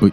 Oi.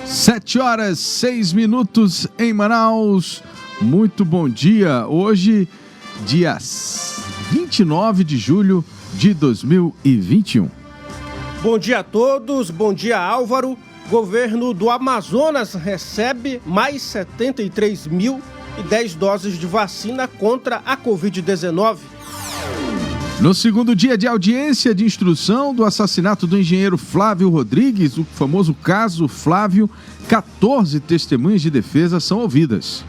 Sete horas, 6 minutos em Manaus. Muito bom dia. Hoje, dia 29 de julho de 2021. Bom dia a todos. Bom dia, Álvaro. Governo do Amazonas recebe mais 73.010 doses de vacina contra a Covid-19. No segundo dia de audiência de instrução do assassinato do engenheiro Flávio Rodrigues, o famoso caso Flávio, 14 testemunhas de defesa são ouvidas.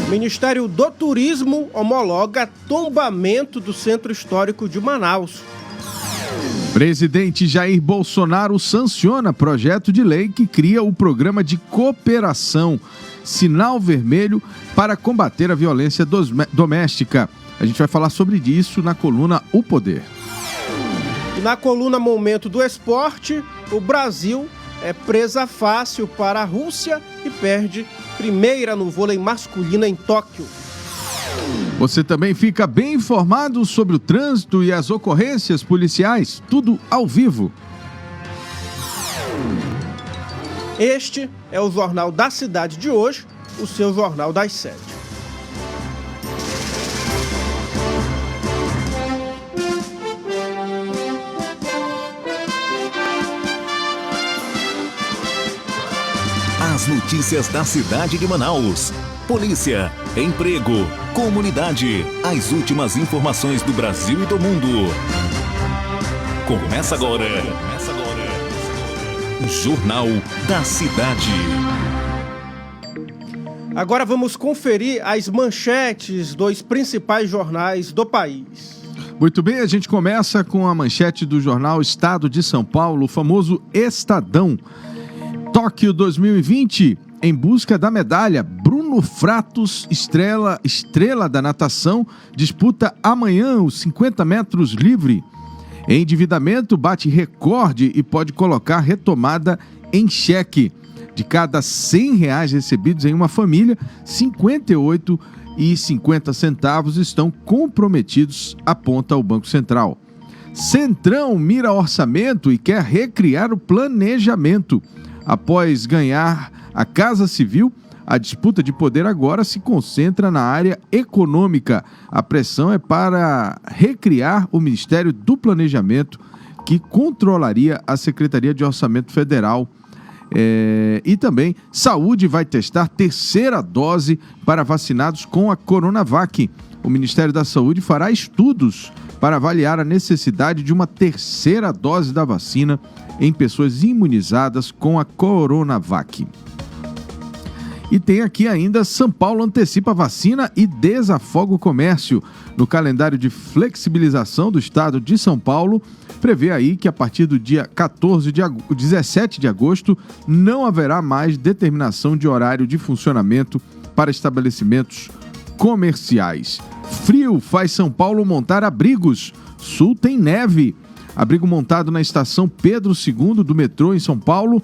O Ministério do Turismo homologa tombamento do Centro Histórico de Manaus. Presidente Jair Bolsonaro sanciona projeto de lei que cria o programa de cooperação Sinal Vermelho para combater a violência doméstica. A gente vai falar sobre isso na coluna O Poder. E na coluna Momento do Esporte, o Brasil é presa fácil para a Rússia e perde primeira no vôlei masculino em Tóquio. Você também fica bem informado sobre o trânsito e as ocorrências policiais, tudo ao vivo. Este é o Jornal da Cidade de hoje, o seu Jornal das 7. As notícias da cidade de Manaus. Polícia, emprego, comunidade. As últimas informações do Brasil e do mundo. Começa agora. Jornal da Cidade. Agora vamos conferir as manchetes dos principais jornais do país. Muito bem, a gente começa com a manchete do jornal Estado de São Paulo, o famoso Estadão. Tóquio 2020, em busca da medalha, Bruno Fratos, estrela da natação, disputa amanhã os 50 metros livre. Endividamento bate recorde e pode colocar retomada em xeque. De cada R$100 recebidos em uma família, 58,50 centavos estão comprometidos, aponta o Banco Central. Centrão mira orçamento e quer recriar o planejamento. Após ganhar a Casa Civil, a disputa de poder agora se concentra na área econômica. A pressão é para recriar o Ministério do Planejamento, que controlaria a Secretaria de Orçamento Federal. E também, Saúde vai testar terceira dose para vacinados com a Coronavac. O Ministério da Saúde fará estudos para avaliar a necessidade de uma terceira dose da vacina em pessoas imunizadas com a Coronavac. E tem aqui ainda, São Paulo antecipa vacina e desafoga o comércio. No calendário de flexibilização do estado de São Paulo, prevê aí que a partir do dia 17 de agosto não haverá mais determinação de horário de funcionamento para estabelecimentos comerciais. Frio faz São Paulo montar abrigos. Sul tem neve. Abrigo montado na estação Pedro II do metrô em São Paulo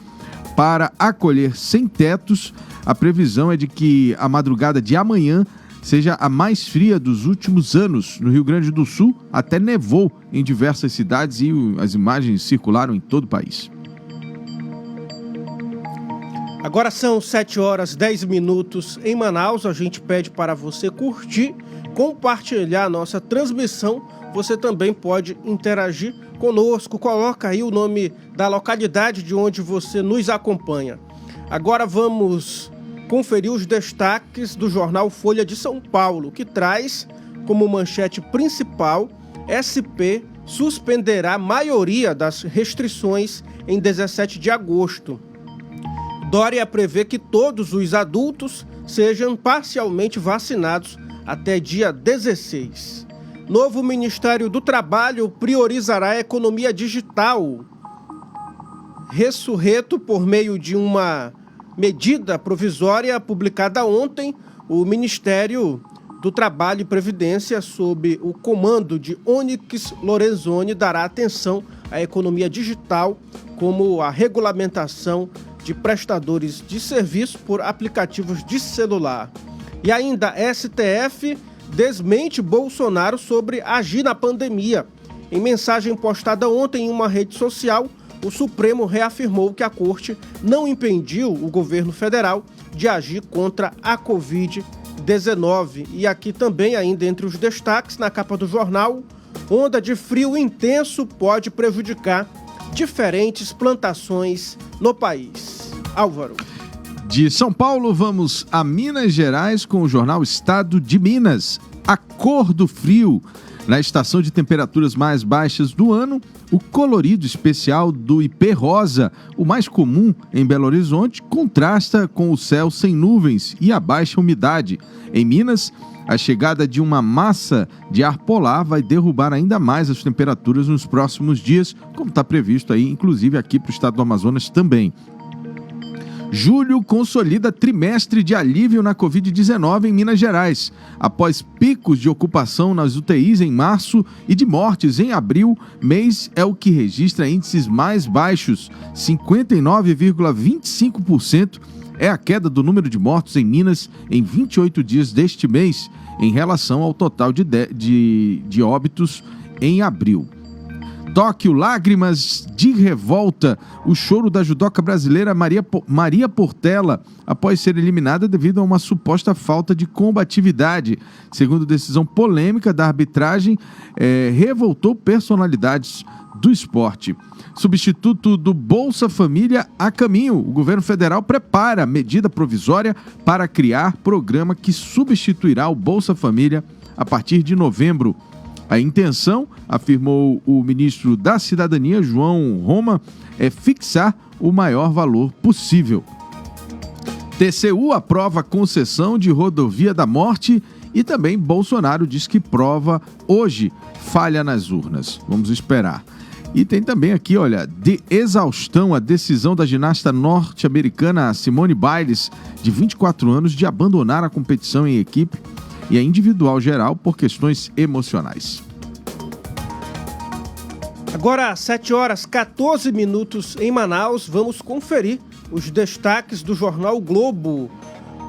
para acolher sem-tetos. A previsão é de que a madrugada de amanhã seja a mais fria dos últimos anos. No Rio Grande do Sul, até nevou em diversas cidades e as imagens circularam em todo o país. Agora são 7 horas 10 minutos em Manaus. A gente pede para você curtir, compartilhar a nossa transmissão. Você também pode interagir conosco. Coloca aí o nome da localidade de onde você nos acompanha. Agora vamos conferir os destaques do jornal Folha de São Paulo, que traz como manchete principal: SP suspenderá a maioria das restrições em 17 de agosto. Dória prevê que todos os adultos sejam parcialmente vacinados até dia 16. Novo Ministério do Trabalho priorizará a economia digital. Ressurreto por meio de uma medida provisória publicada ontem, o Ministério do Trabalho e Previdência, sob o comando de Onyx Lorenzoni, dará atenção à economia digital, como a regulamentação de prestadores de serviço por aplicativos de celular. E ainda, STF desmente Bolsonaro sobre agir na pandemia. Em mensagem postada ontem em uma rede social, o Supremo reafirmou que a Corte não impediu o governo federal de agir contra a Covid-19. E aqui também, ainda entre os destaques, na capa do jornal, onda de frio intenso pode prejudicar diferentes plantações no país. Álvaro. De São Paulo, vamos a Minas Gerais com o jornal Estado de Minas. A cor do frio. Na estação de temperaturas mais baixas do ano, o colorido especial do ipê rosa, o mais comum em Belo Horizonte, contrasta com o céu sem nuvens e a baixa umidade. Em Minas, a chegada de uma massa de ar polar vai derrubar ainda mais as temperaturas nos próximos dias, como está previsto aí, inclusive aqui para o estado do Amazonas também. Julho consolida trimestre de alívio na Covid-19 em Minas Gerais. Após picos de ocupação nas UTIs em março e de mortes em abril, mês é o que registra índices mais baixos. 59,25% é a queda do número de mortos em Minas em 28 dias deste mês, em relação ao total de óbitos em abril. Tóquio, lágrimas de revolta. O choro da judoca brasileira Maria Portela após ser eliminada devido a uma suposta falta de combatividade. Segundo decisão polêmica da arbitragem, revoltou personalidades do esporte. Substituto do Bolsa Família a caminho. O governo federal prepara medida provisória para criar programa que substituirá o Bolsa Família a partir de novembro. A intenção, afirmou o ministro da Cidadania, João Roma, é fixar o maior valor possível. TCU aprova a concessão de rodovia da morte e também Bolsonaro diz que prova hoje falha nas urnas. Vamos esperar. E tem também aqui, olha, de exaustão a decisão da ginasta norte-americana Simone Biles, de 24 anos, de abandonar a competição em equipe e a individual geral por questões emocionais. Agora, 7h14 em Manaus, vamos conferir os destaques do jornal o Globo.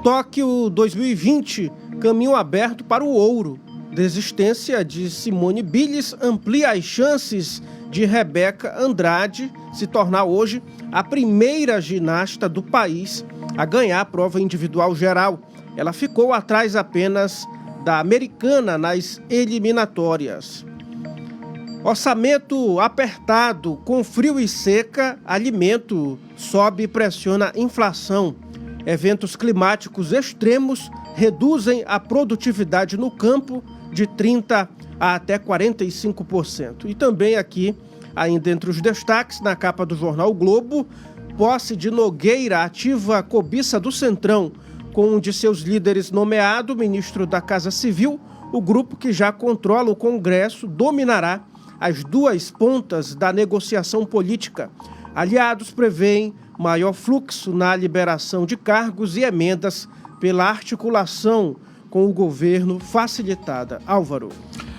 Tóquio 2020, caminho aberto para o ouro. Desistência de Simone Biles amplia as chances de Rebeca Andrade se tornar hoje a primeira ginasta do país a ganhar a prova individual geral. Ela ficou atrás apenas da americana nas eliminatórias. Orçamento apertado, com frio e seca, alimento sobe e pressiona a inflação. Eventos climáticos extremos reduzem a produtividade no campo de 30% a até 45%. E também aqui, ainda entre os destaques, na capa do jornal o Globo, posse de Nogueira ativa a cobiça do Centrão. Com um de seus líderes nomeado, ministro da Casa Civil, o grupo que já controla o Congresso dominará as duas pontas da negociação política. Aliados prevêem maior fluxo na liberação de cargos e emendas pela articulação com o governo facilitada. Álvaro.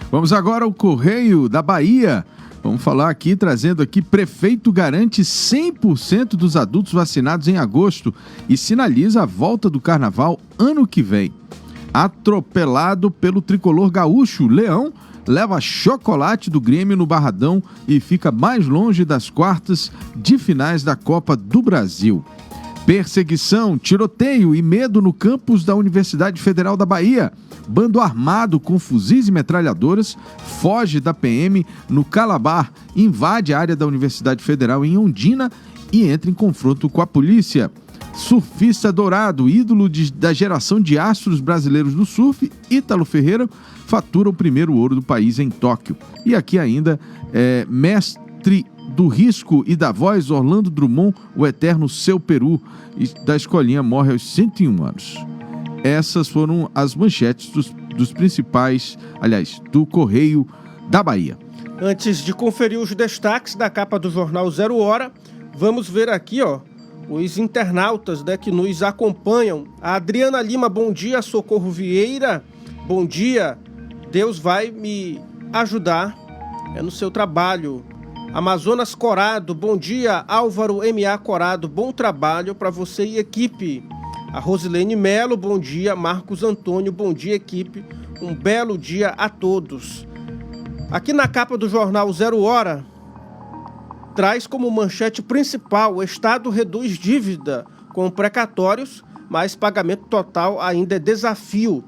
Vamos agora ao Correio da Bahia. Vamos falar aqui, trazendo aqui, prefeito garante 100% dos adultos vacinados em agosto e sinaliza a volta do carnaval ano que vem. Atropelado pelo tricolor gaúcho, Leão leva chocolate do Grêmio no Barradão e fica mais longe das quartas de finais da Copa do Brasil. Perseguição, tiroteio e medo no campus da Universidade Federal da Bahia. Bando armado com fuzis e metralhadoras foge da PM no Calabar, invade a área da Universidade Federal em Ondina e entra em confronto com a polícia. Surfista dourado, ídolo da geração de astros brasileiros do surf, Ítalo Ferreira, fatura o primeiro ouro do país em Tóquio. E aqui ainda, mestre do risco e da voz, Orlando Drummond, o eterno Seu Peru, da escolinha, morre aos 101 anos. Essas foram as manchetes dos principais, do Correio da Bahia. Antes de conferir os destaques da capa do jornal 0 Hora, vamos ver aqui, os internautas, né, que nos acompanham. A Adriana Lima, bom dia. Socorro Vieira, bom dia. Deus vai me ajudar no seu trabalho. Amazonas Corado, bom dia. Álvaro M.A. Corado, bom trabalho para você e equipe. A Rosilene Melo, bom dia. Marcos Antônio, bom dia, equipe. Um belo dia a todos. Aqui na capa do jornal 0 Hora, traz como manchete principal: o Estado reduz dívida com precatórios, mas pagamento total ainda é desafio.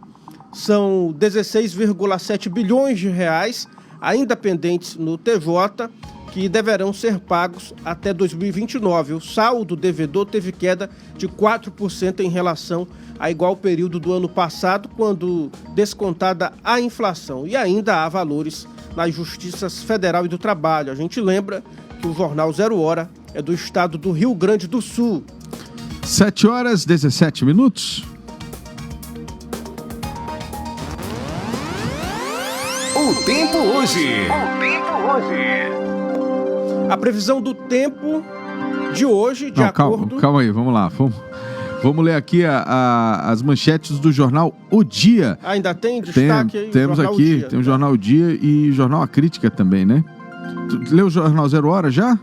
São 16,7 bilhões de reais ainda pendentes no TJ, que deverão ser pagos até 2029. O saldo devedor teve queda de 4% em relação a igual período do ano passado, quando descontada a inflação. E ainda há valores nas justiças federal e do trabalho. A gente lembra que o jornal 0 Hora é do estado do Rio Grande do Sul. 7h17. O tempo hoje. A previsão do tempo de hoje, de acordo... Calma aí, vamos lá. Vamos ler aqui as manchetes do jornal O Dia. Ainda tem destaque aí? Temos aqui, o Dia, tem o jornal O Dia e o jornal A Crítica também, né? Tu leu o jornal 0 Hora já?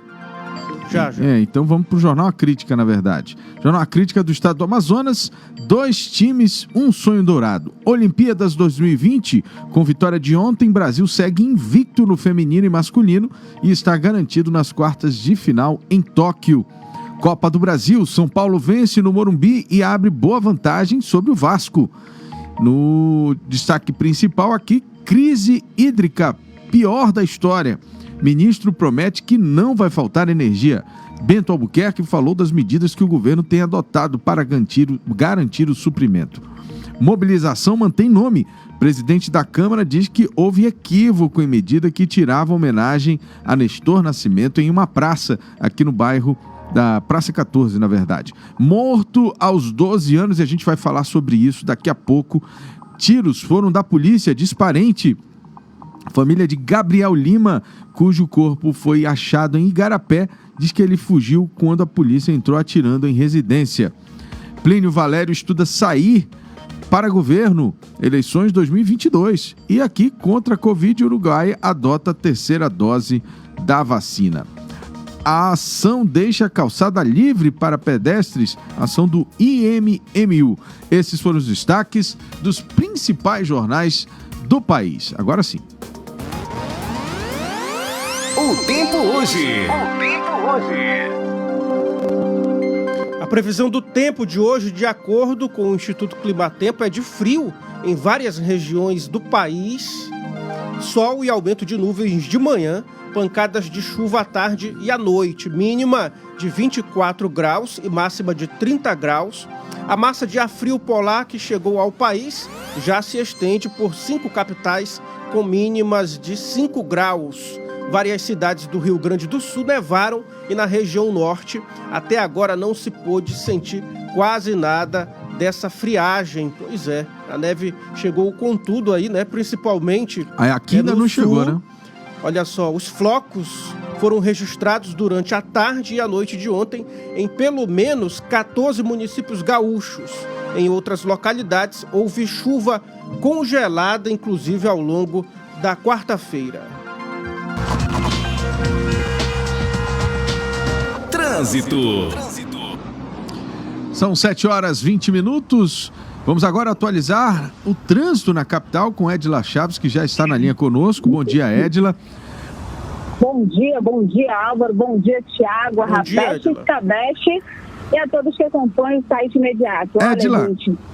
Já. Então vamos pro jornal A Crítica, na verdade. Jornal A Crítica do estado do Amazonas. 2 times, um sonho dourado. Olimpíadas 2020, com vitória de ontem, Brasil segue invicto no feminino e masculino e está garantido nas quartas de final em Tóquio. Copa do Brasil, São Paulo vence no Morumbi e abre boa vantagem sobre o Vasco. No destaque principal aqui, crise hídrica, pior da história. Ministro promete que não vai faltar energia. Bento Albuquerque falou das medidas que o governo tem adotado para garantir o suprimento. Mobilização mantém nome. Presidente da Câmara diz que houve equívoco em medida que tirava homenagem a Nestor Nascimento em uma praça aqui no bairro da Praça 14, na verdade. Morto aos 12 anos, e a gente vai falar sobre isso daqui a pouco. Tiros foram da polícia, diz parente. Família de Gabriel Lima, cujo corpo foi achado em Igarapé, diz que ele fugiu quando a polícia entrou atirando em residência. Plínio Valério estuda sair para governo, eleições 2022. E aqui, contra a Covid, o Uruguai adota a 3ª dose da vacina. A ação deixa a calçada livre para pedestres, ação do IMMU. Esses foram os destaques dos principais jornais do país. Agora sim. O tempo hoje. A previsão do tempo de hoje, de acordo com o Instituto Climatempo, é de frio em várias regiões do país. Sol e aumento de nuvens de manhã, pancadas de chuva à tarde e à noite, mínima de 24 graus e máxima de 30 graus. A massa de ar frio polar que chegou ao país já se estende por 5 capitais com mínimas de 5 graus. Várias cidades do Rio Grande do Sul nevaram e na região norte até agora não se pôde sentir quase nada dessa friagem. Pois é, a neve chegou com tudo aí, né? Principalmente aqui ainda não chegou, né? Olha só, os flocos foram registrados durante a tarde e a noite de ontem em pelo menos 14 municípios gaúchos. Em outras localidades houve chuva congelada, inclusive ao longo da quarta-feira. Trânsito. São 7h20. Vamos agora atualizar o trânsito na capital com Edila Chaves, que já está na linha conosco. Bom dia, Edila. Bom dia, Álvaro. Bom dia, Tiago, a Rapete, Cabete e a todos que acompanham o site imediato.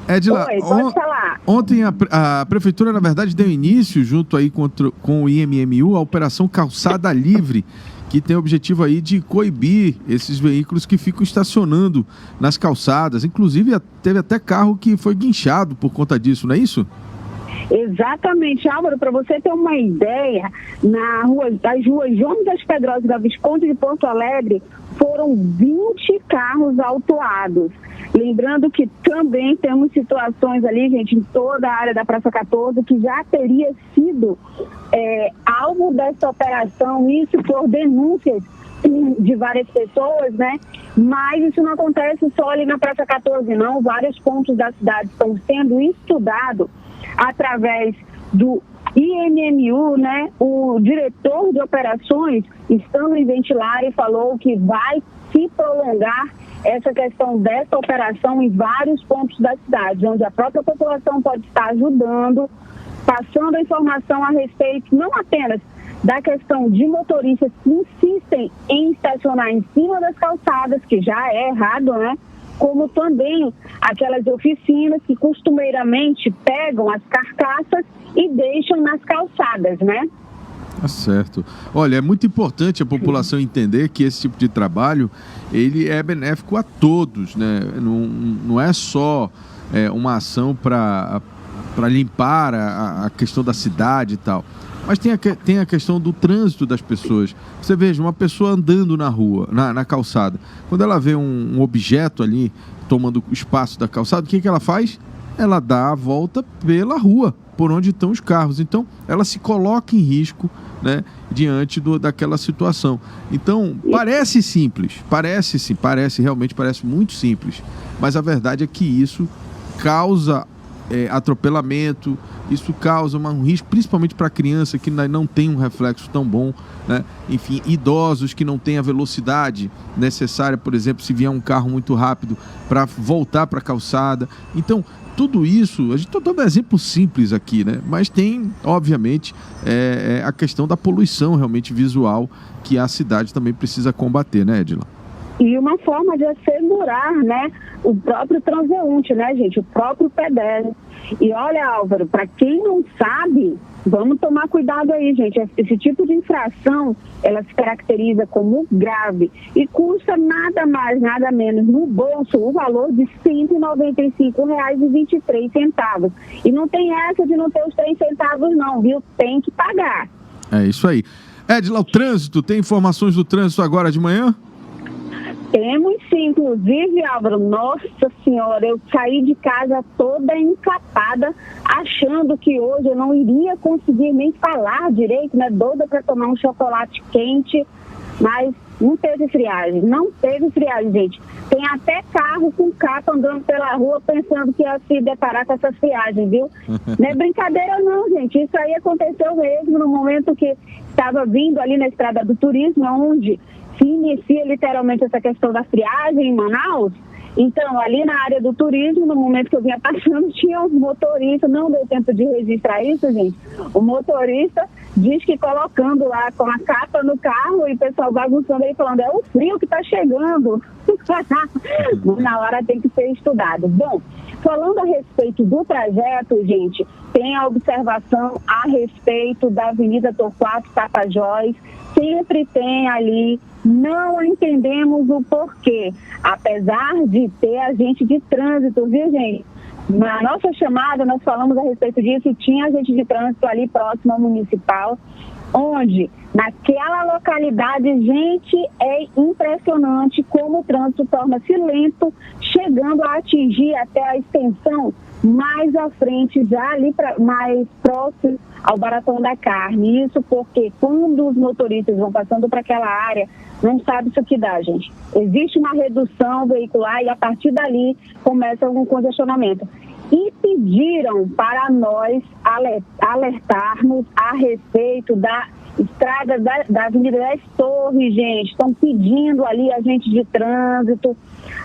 Edila, Oi, pode falar. Ontem a Prefeitura, na verdade, deu início, junto aí com o IMMU, a Operação Calçada Livre, que tem o objetivo aí de coibir esses veículos que ficam estacionando nas calçadas. Inclusive, teve até carro que foi guinchado por conta disso, não é isso? Exatamente, Álvaro, para você ter uma ideia, das ruas João das Pedrosas e da Visconde de Porto Alegre, foram 20 carros autuados. Lembrando que também temos situações ali, gente, em toda a área da Praça 14, que já teria sido alvo dessa operação, isso por denúncias de várias pessoas, né? Mas isso não acontece só ali na Praça 14, não. Vários pontos da cidade estão sendo estudados através do IMMU, né? O diretor de operações, estando em Ventilária, falou que vai se prolongar essa questão dessa operação em vários pontos da cidade, onde a própria população pode estar ajudando, passando a informação a respeito não apenas da questão de motoristas que insistem em estacionar em cima das calçadas, que já é errado, né? Como também aquelas oficinas que costumeiramente pegam as carcaças e deixam nas calçadas, né? Tá certo. Olha, é muito importante a população entender que esse tipo de trabalho, ele é benéfico a todos, né? Não é só uma ação para limpar a questão da cidade e tal, mas tem a questão do trânsito das pessoas. Você veja, uma pessoa andando na rua, na calçada, quando ela vê um objeto ali tomando espaço da calçada, o que ela faz? Ela dá a volta pela rua, por onde estão os carros. Então, ela se coloca em risco, né, diante daquela situação. Então, parece simples, realmente parece muito simples, mas a verdade é que isso causa atropelamento, isso causa um risco, principalmente para a criança que não tem um reflexo tão bom, né? Enfim, idosos que não têm a velocidade necessária, por exemplo, se vier um carro muito rápido para voltar para a calçada. Então, tudo isso, a gente está dando exemplo simples aqui, né? Mas tem, obviamente, a questão da poluição realmente visual que a cidade também precisa combater, né, Edila? E uma forma de assegurar, né, o próprio transeunte, né, gente, o próprio pedestre. E olha, Álvaro, para quem não sabe, vamos tomar cuidado aí, gente. Esse tipo de infração, ela se caracteriza como grave e custa nada mais, nada menos no bolso o valor de R$ 195,23. E não tem essa de não ter os 3 centavos não, viu? Tem que pagar. É isso aí. Edila, o trânsito, tem informações do trânsito agora de manhã? Temos sim, inclusive, Álvaro, nossa senhora, eu saí de casa toda encapada, achando que hoje eu não iria conseguir nem falar direito, né, doida para tomar um chocolate quente, mas não teve friagem, gente. Tem até carro com capa andando pela rua pensando que ia se deparar com essa friagem, viu? Não é brincadeira não, gente, isso aí aconteceu mesmo no momento que estava vindo ali na Estrada do Turismo, onde se inicia literalmente essa questão da friagem em Manaus. Então, ali na área do turismo, no momento que eu vinha passando, tinha uns motoristas, não deu tempo de registrar isso, gente. O motorista diz que colocando lá com a capa no carro e o pessoal bagunçando aí, falando, é o frio que está chegando. Na hora tem que ser estudado. Bom, falando a respeito do trajeto, gente, tem a observação a respeito da Avenida Torquato Tapajós. Sempre tem ali, não entendemos o porquê, apesar de ter agente de trânsito, viu, gente? Na nossa chamada, nós falamos a respeito disso e tinha agente de trânsito ali próximo ao municipal, onde, naquela localidade, gente, é impressionante como o trânsito torna-se lento, chegando a atingir até a extensão mais à frente, já ali mais próximo ao Baratão da Carne. Isso porque quando os motoristas vão passando para aquela área, não sabe isso que dá, gente. Existe uma redução veicular e a partir dali começa algum congestionamento. E pediram para nós alertarmos a respeito da estrada da Avenida das Torres, gente. Estão pedindo ali agente de trânsito.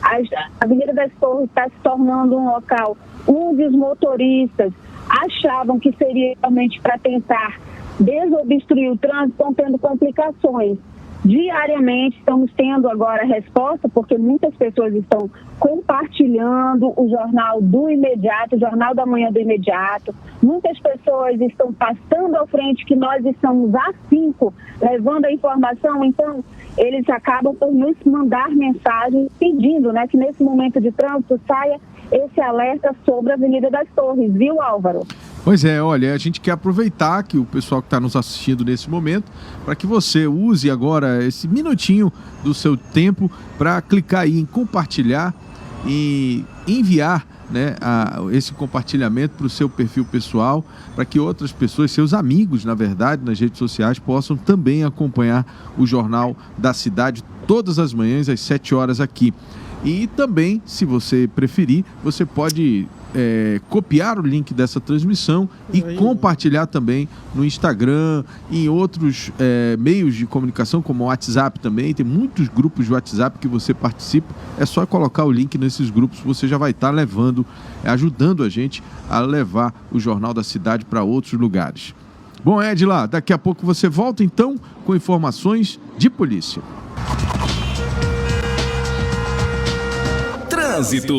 A Avenida das Torres está se tornando um local onde os motoristas achavam que seria realmente para tentar desobstruir o trânsito, estão tendo complicações. Diariamente estamos tendo agora resposta, porque muitas pessoas estão compartilhando o Jornal do Imediato, o Jornal da Manhã do Imediato. Muitas pessoas estão passando à frente que nós estamos às 5, levando a informação. Então, eles acabam por nos mandar mensagens pedindo, né, que nesse momento de trânsito saia esse alerta sobre a Avenida das Torres, viu, Álvaro? Pois é, olha, a gente quer aproveitar que o pessoal que está nos assistindo nesse momento, para que você use agora esse minutinho do seu tempo para clicar aí em compartilhar e enviar né, esse compartilhamento para o seu perfil pessoal, para que outras pessoas, seus amigos, na verdade, nas redes sociais, possam também acompanhar o Jornal da Cidade todas as manhãs, às 7 horas aqui. E também, se você preferir, você pode copiar o link dessa transmissão e compartilhar também no Instagram e em outros meios de comunicação, como o WhatsApp também. Tem muitos grupos de WhatsApp que você participa. É só colocar o link nesses grupos, você já vai estar ajudando a gente a levar o Jornal da Cidade para outros lugares. Bom, Edila, daqui a pouco você volta então com informações de polícia. Trânsito.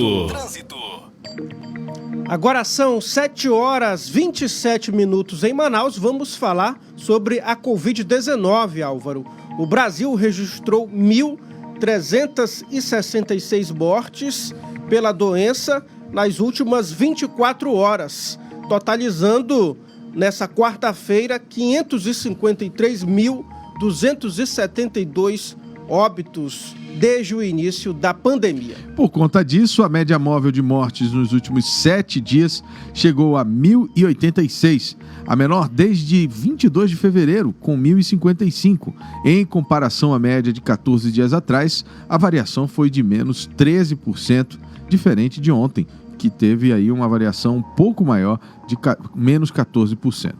Agora são 7 horas 27 minutos em Manaus. Vamos falar sobre a Covid-19, Álvaro. O Brasil registrou 1.366 mortes pela doença nas últimas 24 horas, totalizando nessa quarta-feira 553.272 óbitos desde o início da pandemia. Por conta disso, a média móvel de mortes nos últimos 7 dias chegou a 1.086, a menor desde 22 de fevereiro, com 1.055. Em comparação à média de 14 dias atrás, a variação foi de menos 13%, diferente de ontem, que teve aí uma variação um pouco maior, de menos 14%.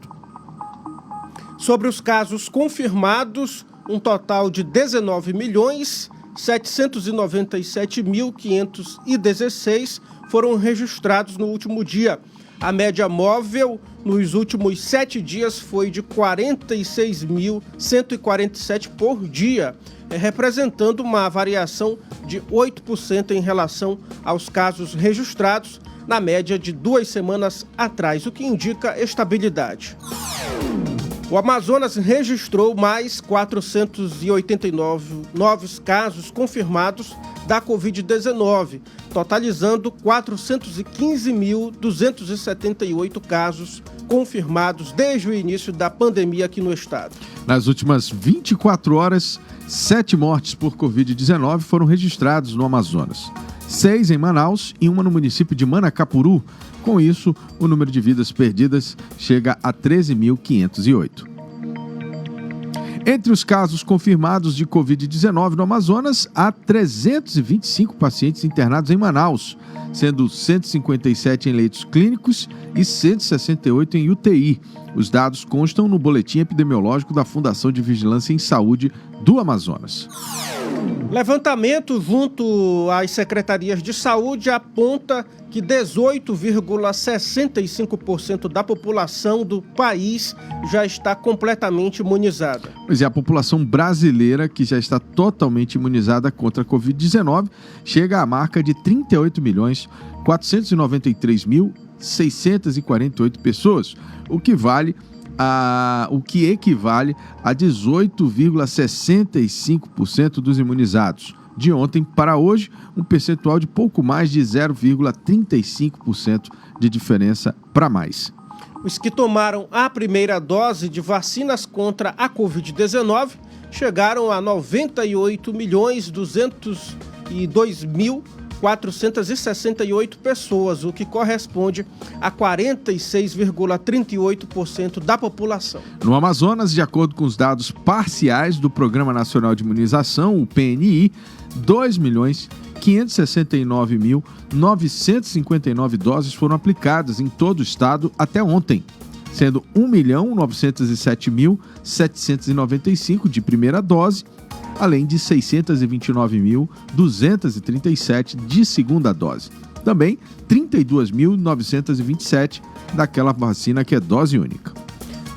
Sobre os casos confirmados, um total de 19.797.516 foram registrados no último dia. A média móvel nos últimos 7 dias foi de 46.147 por dia, representando uma variação de 8% em relação aos casos registrados na média de 2 semanas atrás, o que indica estabilidade. O Amazonas registrou mais 489 novos casos confirmados da Covid-19, totalizando 415.278 casos confirmados desde o início da pandemia aqui no estado. Nas últimas 24 horas, 7 mortes por Covid-19 foram registrados no Amazonas. 6 em Manaus e uma no município de Manacapuru. Com isso, o número de vidas perdidas chega a 13.508. Entre os casos confirmados de Covid-19 no Amazonas, há 325 pacientes internados em Manaus, sendo 157 em leitos clínicos e 168 em UTI. Os dados constam no boletim epidemiológico da Fundação de Vigilância em Saúde do Amazonas. Levantamento junto às secretarias de saúde aponta que 18,65% da população do país já está completamente imunizada. Pois é, a população brasileira, que já está totalmente imunizada contra a Covid-19, chega à marca de 38.493.648 pessoas, o que equivale a 18,65% dos imunizados. De ontem para hoje, um percentual de pouco mais de 0,35% de diferença para mais. Os que tomaram a primeira dose de vacinas contra a Covid-19 chegaram a 98.202.468 pessoas, o que corresponde a 46,38% da população. No Amazonas, de acordo com os dados parciais do Programa Nacional de Imunização, o PNI, 2.569.959 doses foram aplicadas em todo o estado até ontem, sendo 1.907.795 de primeira dose, além de 629.237 de segunda dose. Também 32.927 daquela vacina que é dose única.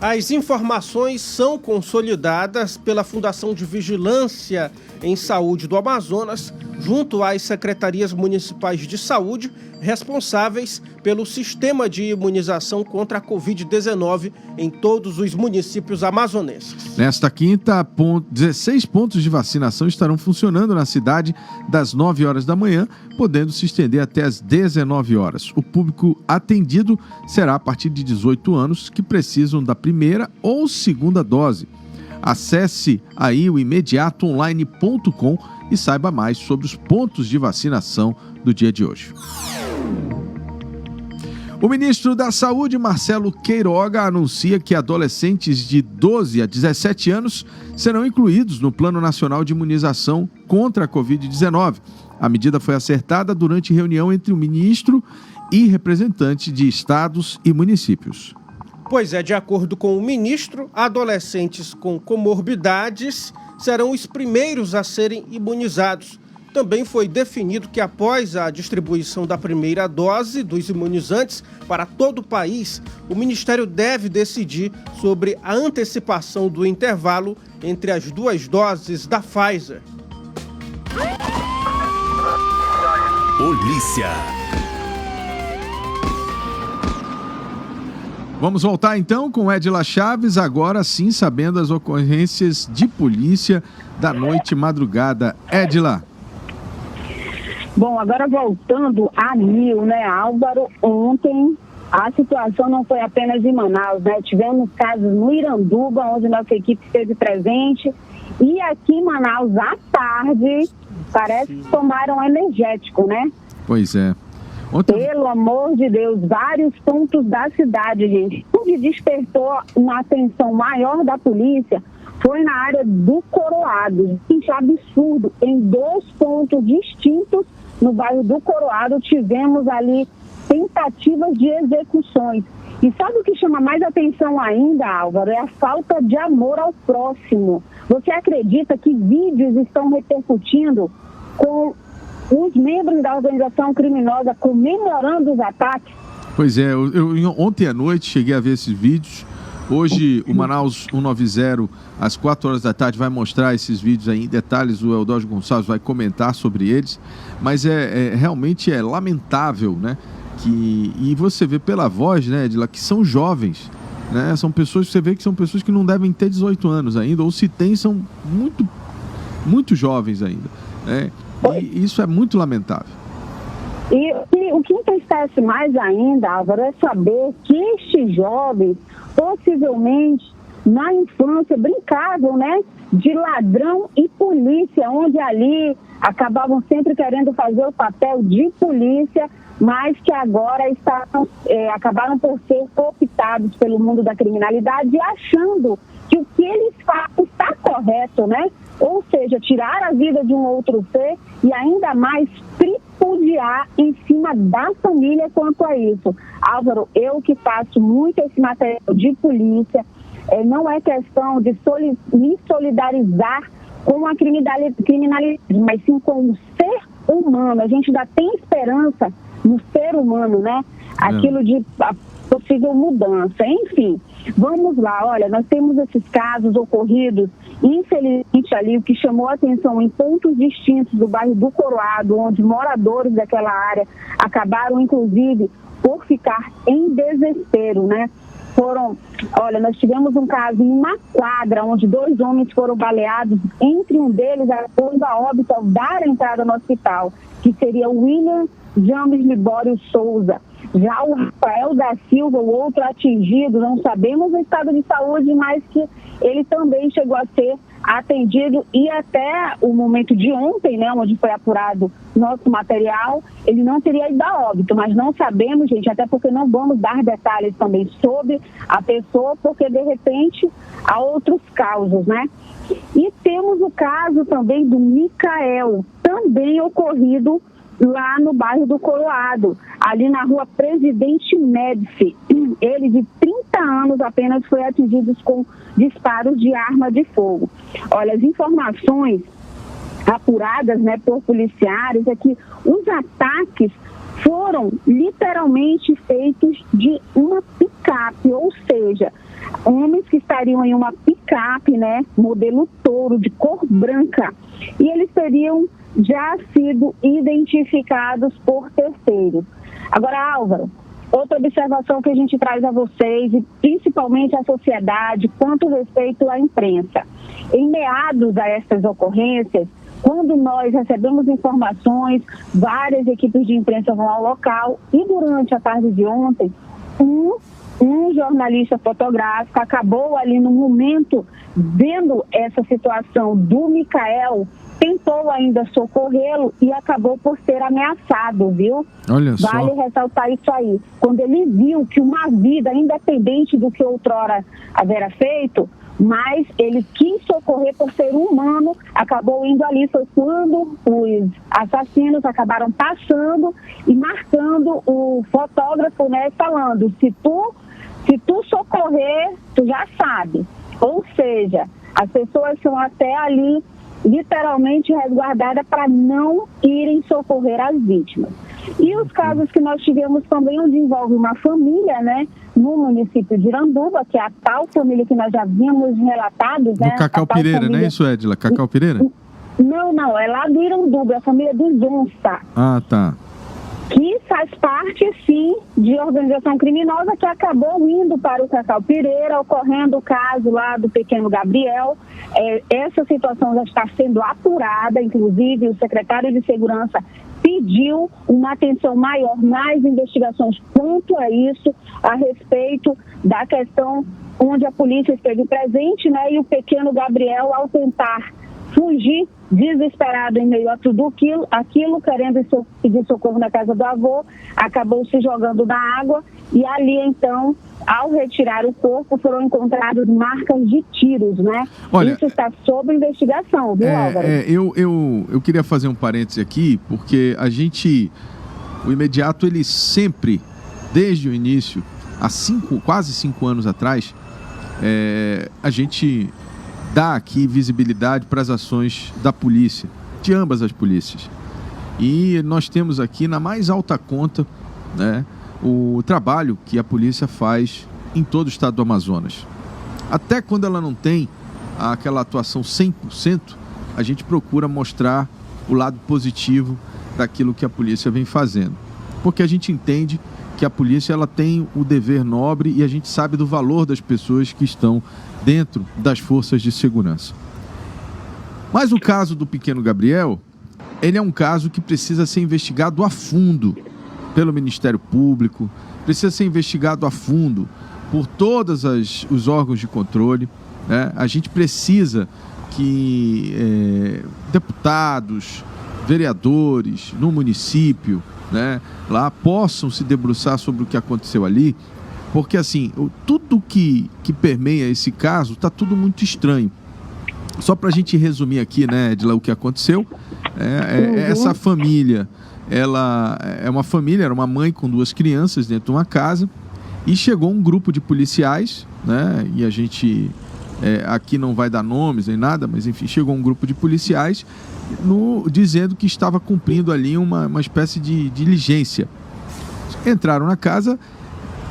As informações são consolidadas pela Fundação de Vigilância em Saúde do Amazonas, junto às secretarias municipais de saúde, responsáveis pelo sistema de imunização contra a Covid-19 em todos os municípios amazonenses. Nesta quinta, 16 pontos de vacinação estarão funcionando na cidade das 9 horas da manhã, podendo se estender até as 19 horas. O público atendido será a partir de 18 anos que precisam da primeira ou segunda dose. Acesse aí o imediatoonline.com e saiba mais sobre os pontos de vacinação do dia de hoje. O ministro da Saúde, Marcelo Queiroga, anuncia que adolescentes de 12 a 17 anos serão incluídos no Plano Nacional de Imunização contra a Covid-19. A medida foi acertada durante reunião entre o ministro e representantes de estados e municípios. Pois é, de acordo com o ministro, adolescentes com comorbidades serão os primeiros a serem imunizados. Também foi definido que após a distribuição da primeira dose dos imunizantes para todo o país, o Ministério deve decidir sobre a antecipação do intervalo entre as duas doses da Pfizer. Polícia. Vamos voltar então com Edila Chaves, agora sim sabendo as ocorrências de polícia da noite e madrugada. Edila. Bom, agora voltando a mil, né, Álvaro, ontem a situação não foi apenas em Manaus, né, tivemos casos no Iranduba, onde nossa equipe esteve presente, e aqui em Manaus, à tarde, parece que tomaram energético, né? Pois é. Ontem... Pelo amor de Deus, vários pontos da cidade, gente. Onde despertou uma atenção maior da polícia foi na área do Coroado. Gente, absurdo. Em 2 pontos distintos no bairro do Coroado, tivemos ali tentativas de execuções. E sabe o que chama mais atenção ainda, Álvaro? É a falta de amor ao próximo. Você acredita que vídeos estão repercutindo com os membros da organização criminosa comemorando os ataques? Pois é, eu ontem à noite cheguei a ver esses vídeos. Hoje o Manaus 190, às 4 horas da tarde, vai mostrar esses vídeos aí em detalhes. O Eudógio Gonçalves vai comentar sobre eles. Mas realmente é lamentável, né? E você vê pela voz, né, Edila, que são jovens, né? São pessoas que você vê que são pessoas que não devem ter 18 anos ainda, ou se tem, são muito, muito jovens ainda, né? E isso é muito lamentável. E o que entristece mais ainda, Álvaro, é saber que estes jovens, possivelmente, na infância, brincavam, né, de ladrão e polícia, onde ali acabavam sempre querendo fazer o papel de polícia, mas que agora acabaram por ser cooptados pelo mundo da criminalidade, achando que o que eles fazem está correto, né? Ou seja, tirar a vida de um outro ser e ainda mais tripudiar em cima da família quanto a isso. Álvaro, eu que faço muito esse material de polícia, não é questão de me solidarizar com a criminalidade, mas sim com o ser humano. A gente ainda tem esperança no ser humano, né? Aquilo de possível mudança. Enfim, vamos lá. Olha, nós temos esses casos ocorridos, infelizmente ali, o que chamou a atenção em pontos distintos do bairro do Coroado, onde moradores daquela área acabaram, inclusive, por ficar em desespero, né? Nós tivemos um caso em uma quadra, onde 2 homens foram baleados, entre um deles, a óbito ao dar a entrada no hospital, que seria o William James Libório Souza. Já o Rafael da Silva, o outro atingido, não sabemos o estado de saúde, mas que ele também chegou a ser atendido, e até o momento de ontem, né, onde foi apurado nosso material, ele não teria ido a óbito, mas não sabemos, gente, até porque não vamos dar detalhes também sobre a pessoa, porque de repente há outros causos, né? E temos o caso também do Micael, também ocorrido lá no bairro do Coroado, ali na rua Presidente Médici. Ele, de 30 anos, apenas foi atingido com disparos de arma de fogo. Olha, as informações apuradas, né, por policiais é que os ataques foram literalmente feitos de uma picape, ou seja, homens que estariam em uma picape, né, modelo Toro, de cor branca, e eles teriam já sido identificados por terceiros. Agora, Álvaro, outra observação que a gente traz a vocês, e principalmente à sociedade, quanto respeito à imprensa. Em meados a essas ocorrências, quando nós recebemos informações, várias equipes de imprensa vão ao local, e durante a tarde de ontem, um jornalista fotográfico acabou ali no momento, vendo essa situação do Micael, tentou ainda socorrê-lo e acabou por ser ameaçado, viu? Olha só. Vale ressaltar isso aí. Quando ele viu que uma vida, independente do que outrora havera feito, mas ele quis socorrer por ser humano, acabou indo ali. Foi quando os assassinos acabaram passando e marcando o fotógrafo, né, falando, se tu socorrer, tu já sabe. Ou seja, as pessoas são até ali literalmente resguardadas para não irem socorrer as vítimas. E os casos que nós tivemos também, onde envolve uma família, né, no município de Iranduba, que é a tal família que nós já havíamos relatado, né? Do Cacau Pireira, família... não é isso, Edila? Cacau Pireira? Não, é lá do Iranduba, é a família do Zonsta. Ah, tá. Que faz parte, sim, de organização criminosa que acabou indo para o Cacau Pireira, ocorrendo o caso lá do pequeno Gabriel. Essa situação já está sendo apurada, inclusive o secretário de Segurança pediu uma atenção maior nas investigações quanto a isso, a respeito da questão onde a polícia esteve presente, né, e o pequeno Gabriel, ao tentar fugir, desesperado em meio a tudo aquilo, querendo pedir socorro na casa do avô, acabou se jogando na água e ali então, ao retirar o corpo, foram encontradas marcas de tiros, né? Olha, isso está sob investigação, viu, Álvaro? Eu queria fazer um parêntese aqui, porque o Imediato, ele sempre, desde o início, há quase 5 anos atrás, a gente dá aqui visibilidade para as ações da polícia, de ambas as polícias. E nós temos aqui na mais alta conta, né, o trabalho que a polícia faz em todo o estado do Amazonas. Até quando ela não tem aquela atuação 100%, a gente procura mostrar o lado positivo daquilo que a polícia vem fazendo. Porque a gente entende que a polícia ela tem o dever nobre e a gente sabe do valor das pessoas que estão dentro das forças de segurança. Mas o caso do pequeno Gabriel, ele é um caso que precisa ser investigado a fundo pelo Ministério Público, precisa ser investigado a fundo por todos os órgãos de controle, né? A gente precisa que deputados, vereadores no município, né, lá possam se debruçar sobre o que aconteceu ali, porque assim, tudo que permeia esse caso está tudo muito estranho. Só para a gente resumir aqui, né, Edila, o que aconteceu, essa família, ela é uma família, era uma mãe com 2 crianças dentro de uma casa, e chegou um grupo de policiais, né, e a gente aqui não vai dar nomes nem nada, mas enfim, chegou um grupo de policiais dizendo que estava cumprindo ali uma espécie de diligência. Entraram na casa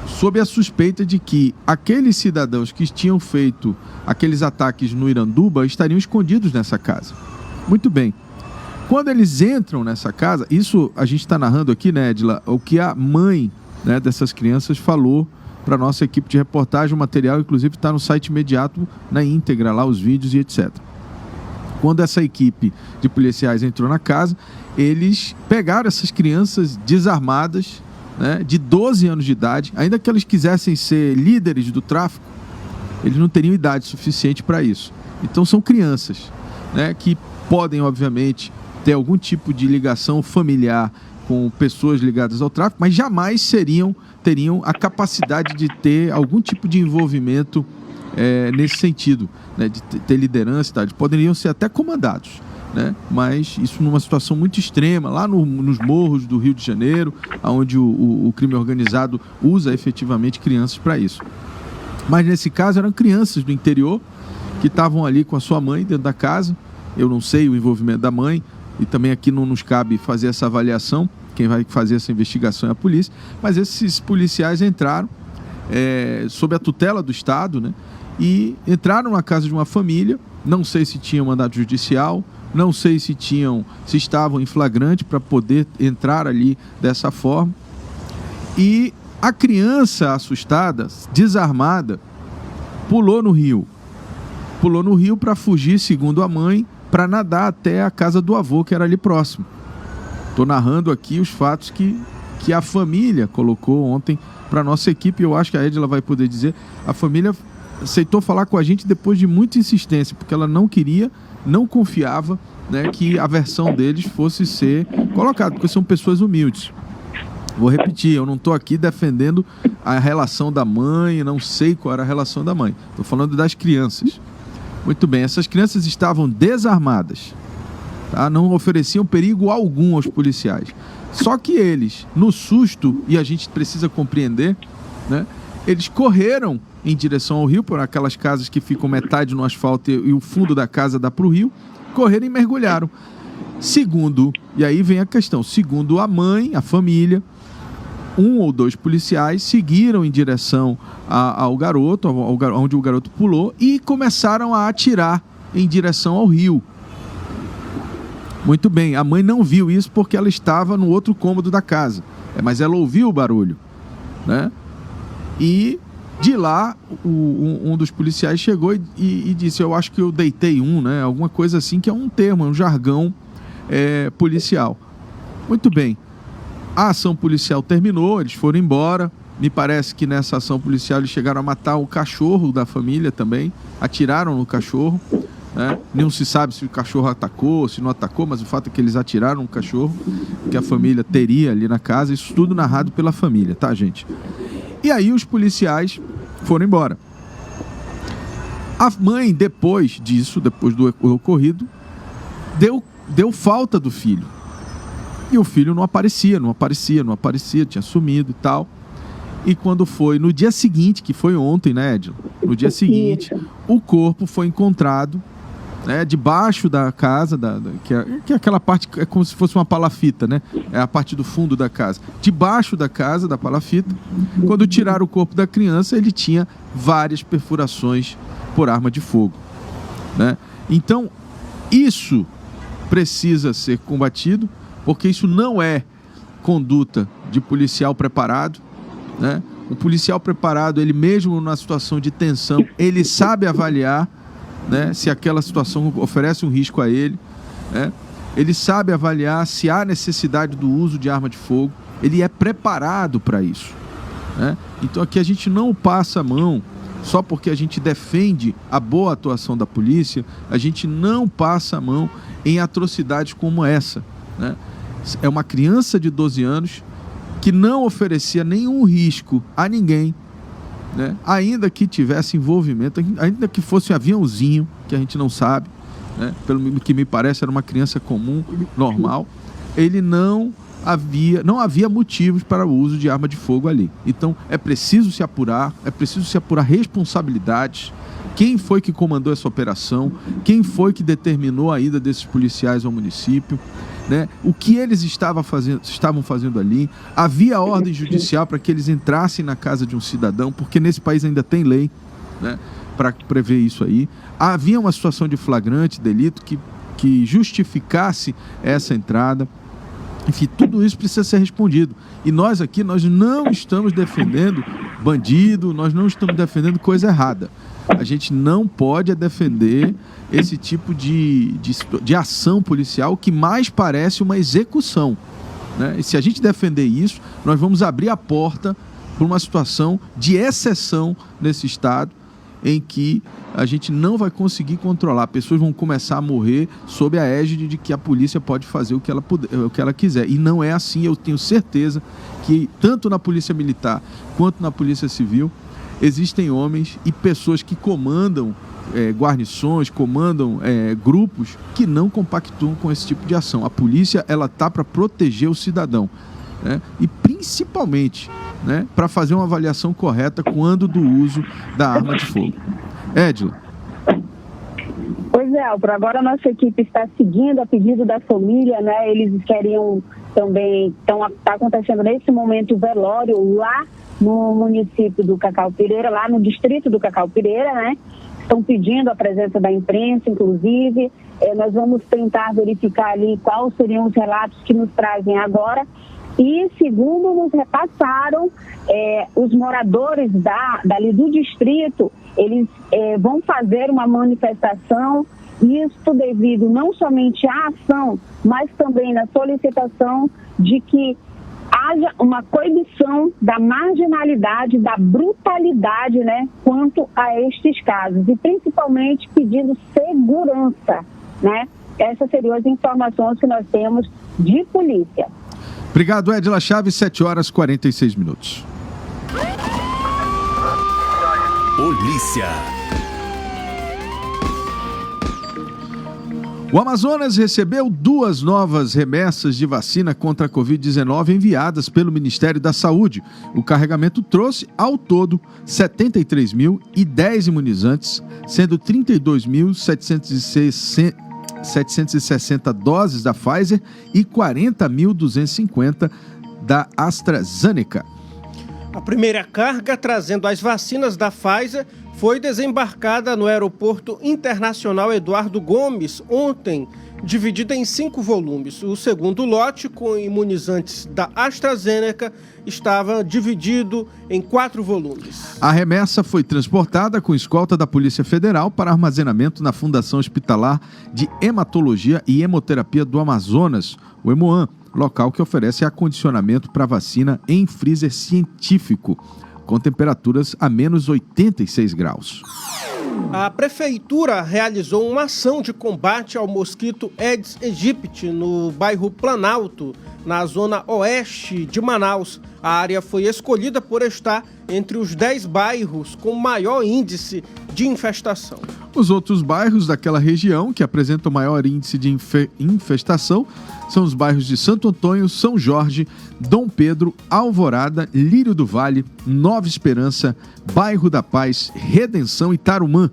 sob a suspeita de que aqueles cidadãos que tinham feito aqueles ataques no Iranduba estariam escondidos nessa casa. Muito bem. Quando eles entram nessa casa, isso a gente está narrando aqui, né, Edila, o que a mãe, né, dessas crianças falou para a nossa equipe de reportagem. O material, inclusive, está no site Imediato, na íntegra, lá os vídeos e etc. Quando essa equipe de policiais entrou na casa, eles pegaram essas crianças desarmadas, né, de 12 anos de idade. Ainda que eles quisessem ser líderes do tráfico, eles não teriam idade suficiente para isso. Então são crianças, né, que podem, obviamente, ter algum tipo de ligação familiar com pessoas ligadas ao tráfico, mas jamais teriam a capacidade de ter algum tipo de envolvimento nesse sentido, né, de ter liderança e tal. Eles poderiam ser até comandados, né, mas isso numa situação muito extrema, lá nos morros do Rio de Janeiro, onde o crime organizado usa efetivamente crianças para isso. Mas nesse caso eram crianças do interior que estavam ali com a sua mãe dentro da casa. Eu não sei o envolvimento da mãe, e também aqui não nos cabe fazer essa avaliação. Quem vai fazer essa investigação é a polícia. Mas esses policiais entraram sob a tutela do Estado, né, e entraram na casa de uma família. Não sei se tinham mandado judicial, não sei se estavam em flagrante para poder entrar ali dessa forma. E a criança assustada, desarmada, pulou no rio para fugir, segundo a mãe, para nadar até a casa do avô, que era ali próximo. Estou narrando aqui os fatos que a família colocou ontem para a nossa equipe. Eu acho que a Edila vai poder dizer. A família aceitou falar com a gente depois de muita insistência, porque ela não queria, não confiava né, que a versão deles fosse ser colocada, porque são pessoas humildes. Vou repetir, eu não estou aqui defendendo a relação da mãe, não sei qual era a relação da mãe. Estou falando das crianças. Muito bem, essas crianças estavam desarmadas, tá? Não ofereciam perigo algum aos policiais. Só que eles, no susto, e a gente precisa compreender, né, eles correram em direção ao rio, por aquelas casas que ficam metade no asfalto e o fundo da casa dá para o rio, correram e mergulharam. Segundo, e aí vem a questão, segundo a mãe, a família, 1 ou 2 policiais seguiram em direção ao garoto, onde o garoto pulou, e começaram a atirar em direção ao rio. Muito bem, a mãe não viu isso porque ela estava no outro cômodo da casa, mas ela ouviu o barulho, né? E de lá, um dos policiais chegou e disse, eu acho que eu deitei né? Alguma coisa assim, que é um termo, um jargão policial. Muito bem. A ação policial terminou, eles foram embora. Me parece que nessa ação policial eles chegaram a matar o cachorro da família também. Atiraram no cachorro, né? Não se sabe se o cachorro atacou, se não atacou, mas o fato é que eles atiraram no cachorro que a família teria ali na casa. Isso tudo narrado pela família, tá, gente? E aí os policiais foram embora. A mãe, depois disso, depois do ocorrido, deu falta do filho. E o filho não aparecia, tinha sumido e tal. E quando foi no dia seguinte, que foi ontem, né, Edila? No dia seguinte, o corpo foi encontrado, né, debaixo da casa, que é aquela parte, é como se fosse uma palafita, né? É a parte do fundo da casa. Debaixo da casa, da palafita, quando tiraram o corpo da criança, ele tinha várias perfurações por arma de fogo, né? Então, isso precisa ser combatido, porque isso não é conduta de policial preparado, né? O policial preparado, ele mesmo na situação de tensão, ele sabe avaliar, né, se aquela situação oferece um risco a ele, né? Ele sabe avaliar se há necessidade do uso de arma de fogo, ele é preparado para isso, né? Então aqui a gente não passa a mão, só porque a gente defende a boa atuação da polícia, a gente não passa a mão em atrocidades como essa, né? É uma criança de 12 anos que não oferecia nenhum risco a ninguém, né? Ainda que tivesse envolvimento, ainda que fosse um aviãozinho, que a gente não sabe, né? Pelo que me parece era uma criança comum, normal, ele não havia motivos para o uso de arma de fogo ali. Então é preciso se apurar responsabilidades, quem foi que comandou essa operação, quem foi que determinou a ida desses policiais ao município, né? O que eles estavam fazendo ali. Havia ordem judicial para que eles entrassem na casa de um cidadão, porque nesse país ainda tem lei, né, para prever isso aí. Havia uma situação de flagrante delito que justificasse essa entrada. Enfim, tudo isso precisa ser respondido. E nós aqui, nós não estamos defendendo bandido, nós não estamos defendendo coisa errada. A gente não pode defender esse tipo de ação policial que mais parece uma execução, né? E se a gente defender isso, nós vamos abrir a porta para uma situação de exceção nesse estado, em que a gente não vai conseguir controlar. Pessoas vão começar a morrer sob a égide de que a polícia pode fazer o que ela quiser. E não é assim. Eu tenho certeza que tanto na Polícia Militar quanto na Polícia Civil existem homens e pessoas que comandam guarnições, comandam grupos que não compactuam com esse tipo de ação. A polícia, ela está para proteger o cidadão, né? E principalmente, né, para fazer uma avaliação correta quando do uso da arma de fogo. Edila. Pois é, Álvaro, agora a nossa equipe está seguindo a pedido da família, né? Eles queriam também, está acontecendo nesse momento o velório lá no município do Cacau Pireira, lá no distrito do Cacau Pireira, né? Estão pedindo a presença da imprensa, inclusive. Nós vamos tentar verificar ali quais seriam os relatos que nos trazem agora. E, segundo nos repassaram, os moradores dali do distrito, eles vão fazer uma manifestação, isso devido não somente à ação, mas também na solicitação de que haja uma coibição da marginalidade, da brutalidade, né, quanto a estes casos. E principalmente pedindo segurança, né? Essas seriam as informações que nós temos de polícia. Obrigado, Edila Chaves, 7 horas 46 minutos. Polícia. O Amazonas recebeu 2 novas remessas de vacina contra a Covid-19 enviadas pelo Ministério da Saúde. O carregamento trouxe, ao todo, 73.010 imunizantes, sendo 32.760 doses da Pfizer e 40.250 da AstraZeneca. A primeira carga, trazendo as vacinas da Pfizer, foi desembarcada no Aeroporto Internacional Eduardo Gomes ontem, dividida em 5 volumes. O segundo lote, com imunizantes da AstraZeneca, estava dividido em 4 volumes. A remessa foi transportada com escolta da Polícia Federal para armazenamento na Fundação Hospitalar de Hematologia e Hemoterapia do Amazonas, o Hemoam, local que oferece acondicionamento para vacina em freezer científico, com temperaturas a menos 86 graus. A Prefeitura realizou uma ação de combate ao mosquito Aedes aegypti no bairro Planalto, na zona oeste de Manaus. A área foi escolhida por estar entre os 10 bairros com maior índice de infestação. Os outros bairros daquela região que apresentam maior índice de infestação são os bairros de Santo Antônio, São Jorge, Dom Pedro, Alvorada, Lírio do Vale, Nova Esperança, Bairro da Paz, Redenção e Tarumã.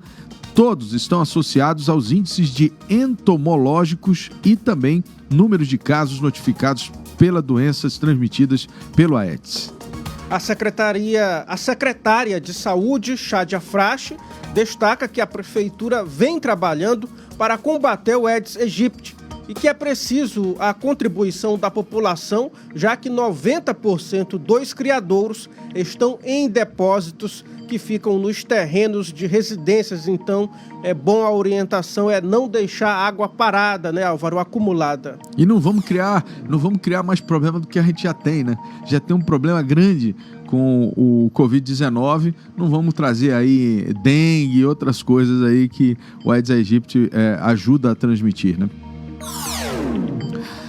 Todos estão associados aos índices de entomológicos e também números de casos notificados pelas doenças transmitidas pelo Aedes. A secretária de Saúde, Chádia Frache, destaca que a Prefeitura vem trabalhando para combater o Aedes aegypti e que é preciso a contribuição da população, já que 90% dos criadouros estão em depósitos que ficam nos terrenos de residências. Então, é bom a orientação é não deixar a água parada, né, Álvaro, acumulada. E não vamos criar mais problema do que a gente já tem, né? Já tem um problema grande com o Covid-19, não vamos trazer aí dengue e outras coisas aí que o Aedes aegypti ajuda a transmitir, né?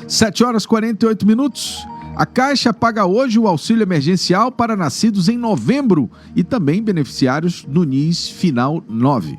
7 horas 48 minutos. A Caixa paga hoje o auxílio emergencial para nascidos em novembro e também beneficiários do NIS Final 9.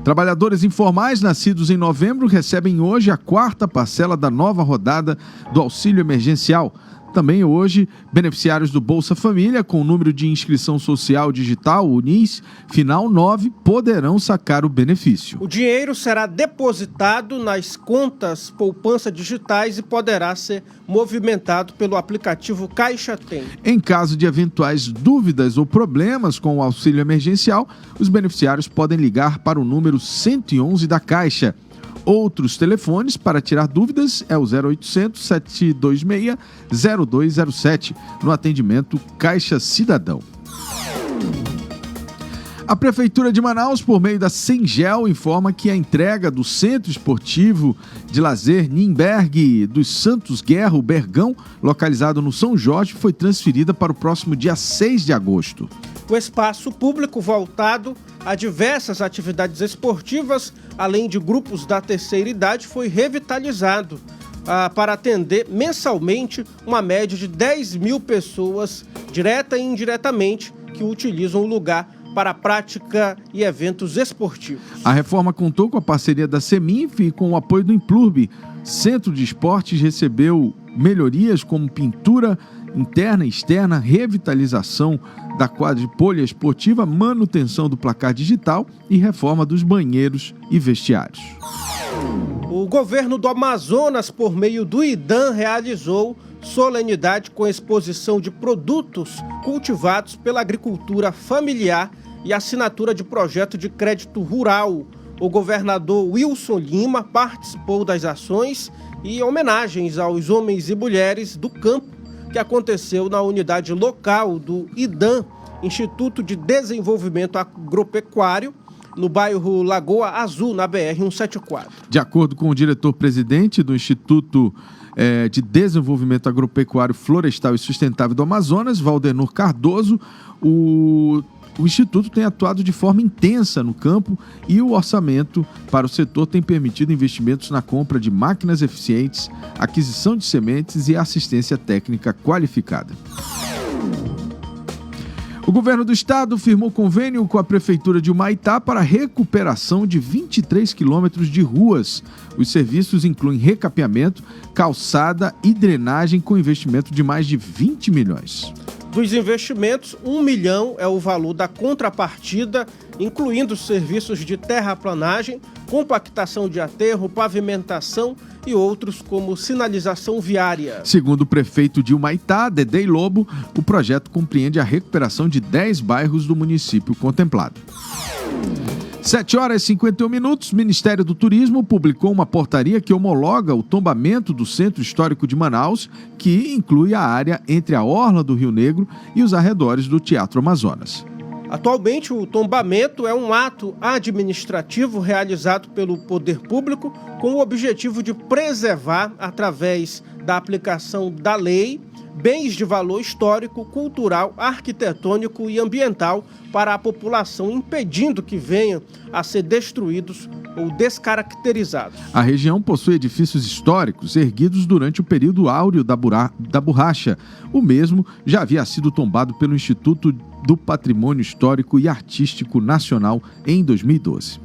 Trabalhadores informais nascidos em novembro recebem hoje a 4ª parcela da nova rodada do auxílio emergencial. Também hoje, beneficiários do Bolsa Família com o número de inscrição social digital, o NIS, final 9, poderão sacar o benefício. O dinheiro será depositado nas contas poupança digitais e poderá ser movimentado pelo aplicativo Caixa Tem. Em caso de eventuais dúvidas ou problemas com o auxílio emergencial, os beneficiários podem ligar para o número 111 da Caixa. Outros telefones para tirar dúvidas é o 0800 726 0207, no atendimento Caixa Cidadão. A Prefeitura de Manaus, por meio da Sengel, informa que a entrega do Centro Esportivo de Lazer Nimberg dos Santos Guerra, o Bergão, localizado no São Jorge, foi transferida para o próximo dia 6 de agosto. O espaço público voltado a diversas atividades esportivas, além de grupos da terceira idade, foi revitalizado para atender mensalmente uma média de 10 mil pessoas, direta e indiretamente, que utilizam o lugar para a prática e eventos esportivos. A reforma contou com a parceria da Seminf e com o apoio do Implurb. Centro de Esportes recebeu melhorias como pintura interna e externa, revitalização da quadra poliesportiva, manutenção do placar digital e reforma dos banheiros e vestiários. O governo do Amazonas, por meio do IDAM, realizou solenidade com exposição de produtos cultivados pela agricultura familiar e assinatura de projeto de crédito rural. O governador Wilson Lima participou das ações e homenagens aos homens e mulheres do campo que aconteceu na unidade local do IDAM, Instituto de Desenvolvimento Agropecuário, no bairro Lagoa Azul, na BR-174. De acordo com o diretor-presidente do Instituto de Desenvolvimento Agropecuário, Florestal e Sustentável do Amazonas, Valdenor Cardoso, o Instituto tem atuado de forma intensa no campo e o orçamento para o setor tem permitido investimentos na compra de máquinas eficientes, aquisição de sementes e assistência técnica qualificada. O governo do estado firmou convênio com a prefeitura de Humaitá para a recuperação de 23 quilômetros de ruas. Os serviços incluem recapeamento, calçada e drenagem com investimento de mais de 20 milhões. Dos investimentos, 1 milhão é o valor da contrapartida, incluindo serviços de terraplanagem, compactação de aterro, pavimentação e outros como sinalização viária. Segundo o prefeito de Humaitá, Dedei Lobo, o projeto compreende a recuperação de 10 bairros do município contemplado. 7h51, o Ministério do Turismo publicou uma portaria que homologa o tombamento do Centro Histórico de Manaus, que inclui a área entre a orla do Rio Negro e os arredores do Teatro Amazonas. Atualmente, o tombamento é um ato administrativo realizado pelo poder público com o objetivo de preservar, através da aplicação da lei, bens de valor histórico, cultural, arquitetônico e ambiental para a população, impedindo que venham a ser destruídos ou descaracterizados. A região possui edifícios históricos erguidos durante o período áureo da borracha. O mesmo já havia sido tombado pelo Instituto do Patrimônio Histórico e Artístico Nacional em 2012.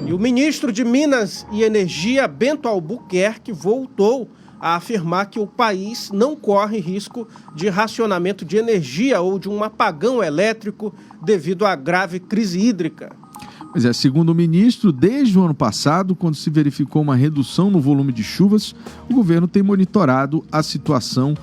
E o ministro de Minas e Energia, Bento Albuquerque, voltou a afirmar que o país não corre risco de racionamento de energia ou de um apagão elétrico devido à grave crise hídrica. Pois é, segundo o ministro, desde o ano passado, quando se verificou uma redução no volume de chuvas, o governo tem monitorado a situação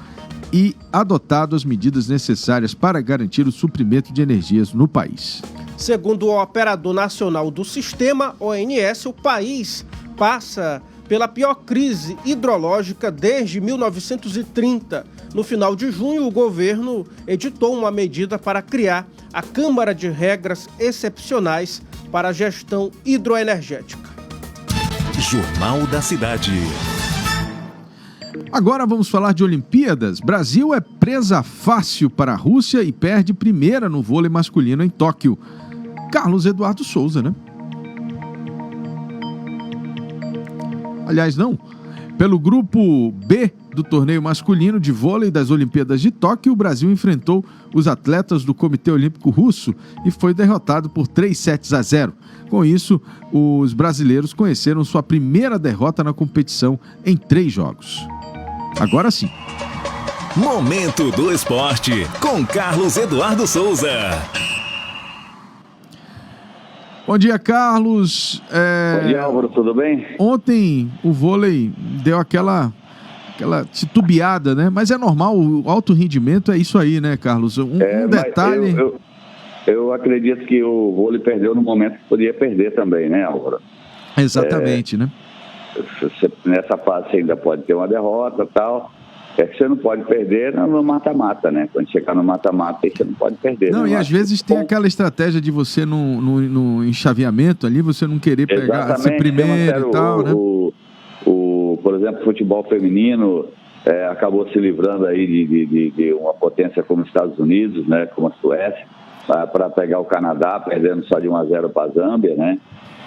e adotado as medidas necessárias para garantir o suprimento de energias no país. Segundo o Operador Nacional do Sistema, ONS, o país passa pela pior crise hidrológica desde 1930. No final de junho, o governo editou uma medida para criar a Câmara de Regras Excepcionais para a Gestão Hidroenergética. Jornal da Cidade. Agora vamos falar de Olimpíadas. Brasil é presa fácil para a Rússia e perde primeira no vôlei masculino em Tóquio. Carlos Eduardo Souza, né? Aliás, não. Pelo grupo B do torneio masculino de vôlei das Olimpíadas de Tóquio, o Brasil enfrentou os atletas do Comitê Olímpico Russo e foi derrotado por 3-0. Com isso, os brasileiros conheceram sua primeira derrota na competição em 3 jogos. Agora sim. Momento do Esporte, com Carlos Eduardo Souza. Bom dia, Carlos. Bom dia, Álvaro, tudo bem? Ontem o vôlei deu aquela titubeada, né? Mas é normal, o alto rendimento é isso aí, né, Carlos? Um detalhe... Eu acredito que o vôlei perdeu no momento que podia perder também, né, Álvaro? Exatamente, né? Nessa fase você ainda pode ter uma derrota e tal. É que você não pode perder no mata-mata, né? Quando chegar no mata-mata, aí você não pode perder. Não, e às vezes tem aquela estratégia de você no enxaveamento ali, você não querer pegar, ser primeiro e tal, né? Por exemplo, o futebol feminino acabou se livrando aí de uma potência como os Estados Unidos, né? Como a Suécia, para pegar o Canadá, perdendo só de 1-0 para a Zâmbia, né?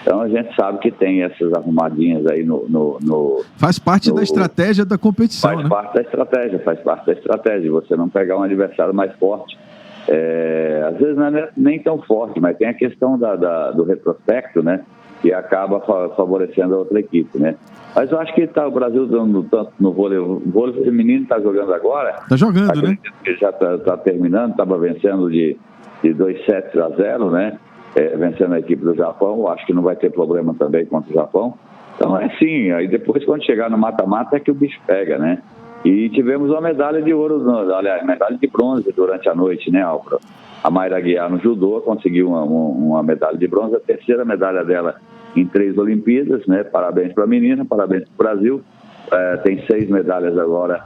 Então a gente sabe que tem essas arrumadinhas aí Faz parte da estratégia da competição, faz parte da estratégia, você não pegar um adversário mais forte. Às vezes não é nem tão forte, mas tem a questão do retrospecto, né? Que acaba favorecendo a outra equipe, né? Mas eu acho que o Brasil dando tanto no vôlei. O vôlei feminino está jogando agora. Está jogando, né? Que já está terminando, estava vencendo de 2-0, né? Vencendo a equipe do Japão. Acho que não vai ter problema também contra o Japão. Então é assim, aí depois quando chegar no mata-mata é que o bicho pega, né? E tivemos uma medalha de ouro, aliás, medalha de bronze durante a noite, né, Álvaro? A Mayra Guiar no judô conseguiu uma medalha de bronze, a terceira medalha dela em 3 Olimpíadas, né? Parabéns para a menina, parabéns para o Brasil. Tem 6 medalhas agora,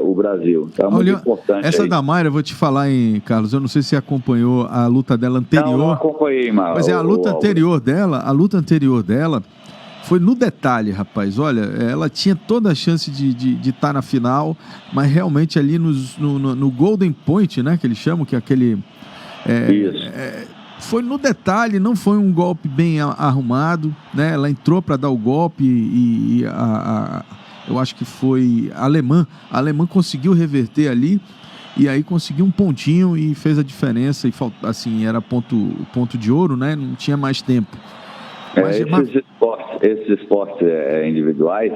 o Brasil. Então é muito importante. Essa da Mayra, eu vou te falar, hein, Carlos, eu não sei se você acompanhou a luta dela anterior. Não acompanhei, mas a luta anterior dela foi no detalhe, rapaz. Olha, ela tinha toda a chance de estar na final, mas realmente ali no Golden Point, né, que eles chamam, que é Isso. Foi no detalhe, não foi um golpe bem arrumado, né? Ela entrou para dar o golpe e eu acho que foi a alemã. A alemã conseguiu reverter ali e aí conseguiu um pontinho e fez a diferença. E assim, era ponto de ouro, né? Não tinha mais tempo. Esses esportes individuais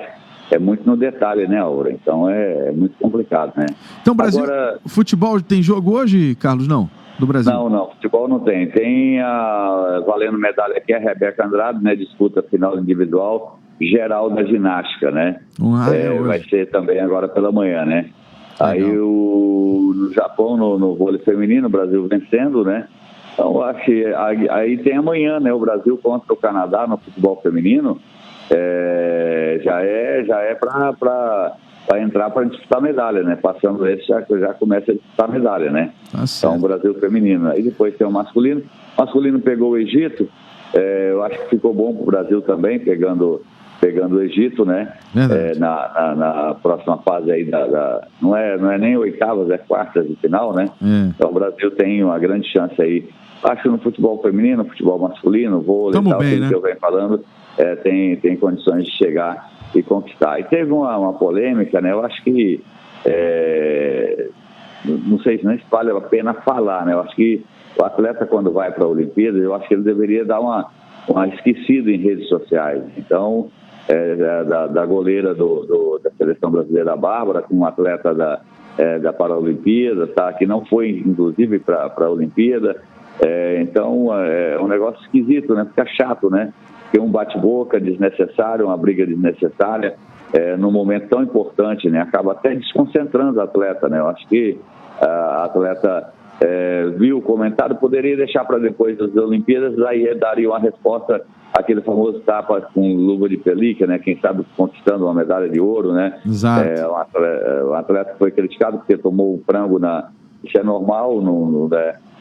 é muito no detalhe, né, Aura? Então é muito complicado, né? Então, Brasil, futebol tem jogo hoje, Carlos? Não? Do Brasil? Não, futebol não tem. Tem valendo medalha aqui a Rebeca Andrade, né? Disputa final individual geral da ginástica, né? Vai ser também agora pela manhã, né? Legal. Aí no Japão, no vôlei feminino, o Brasil vencendo, né? Então acho que aí tem amanhã, né? O Brasil contra o Canadá no futebol feminino. Já é para entrar para disputar medalha, né? Passando esse já começa a disputar medalha, né? Então o Brasil feminino. Aí depois tem o masculino. O masculino pegou o Egito. Eu acho que ficou bom para o Brasil também, pegando o Egito, né? Na próxima fase aí não é nem oitavas, é quartas de final, né? Então o Brasil tem uma grande chance aí. Acho que no futebol feminino, no futebol masculino, vôlei e tal, tudo que eu venho falando, tem condições de chegar e conquistar. E teve uma polêmica, né? Eu acho que não sei se vale a pena falar, né? Eu acho que o atleta, quando vai para a Olimpíada, eu acho que ele deveria dar uma esquecida em redes sociais. Então, da goleira da seleção brasileira, a Bárbara, com um atleta da Paralimpíada, tá? Que não foi, inclusive, para a Olimpíada. Então, é um negócio esquisito, né? Fica chato, né? Tem um bate-boca desnecessário, uma briga desnecessária, num momento tão importante, né? Acaba até desconcentrando a atleta, né? Eu acho que a atleta viu o comentário, poderia deixar para depois das Olimpíadas, aí daria uma resposta àquele famoso tapa com luva de pelica, né? Quem sabe conquistando uma medalha de ouro, né? Exato. O atleta foi criticado porque tomou um frango Isso é normal,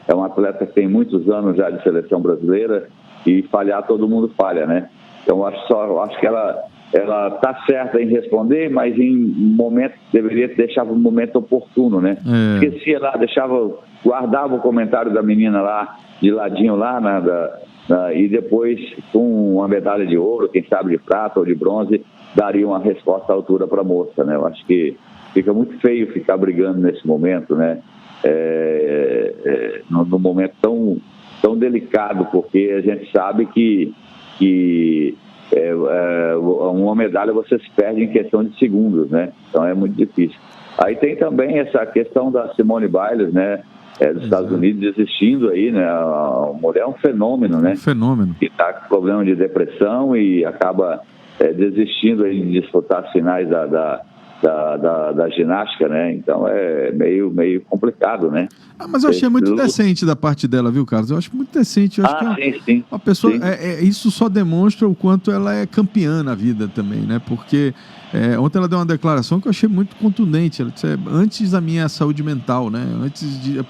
é um atleta que tem muitos anos já de seleção brasileira e falhar todo mundo falha, né? Então eu acho que ela está certa em responder, mas em momento deveria deixar um momento oportuno, né? Esquecia lá, guardava o comentário da menina lá de ladinho lá e depois com uma medalha de ouro, quem sabe de prata ou de bronze, daria uma resposta à altura para a moça, né? Eu acho que fica muito feio ficar brigando nesse momento, né? Num momento tão delicado, porque a gente sabe que uma medalha você se perde em questão de segundos, né? Então é muito difícil. Aí tem também essa questão da Simone Biles, né? Dos Estados Unidos desistindo aí, né? A mulher é um fenômeno, né? Que está com problema de depressão e acaba desistindo aí de disputar as finais da ginástica, né? Então é meio complicado, né? Mas eu achei muito decente da parte dela, viu, Carlos? Eu acho muito decente. Eu acho que sim. Uma pessoa, isso só demonstra o quanto ela é campeã na vida também, né? Porque ontem ela deu uma declaração que eu achei muito contundente. Ela disse, antes da minha saúde mental, né? Antes de...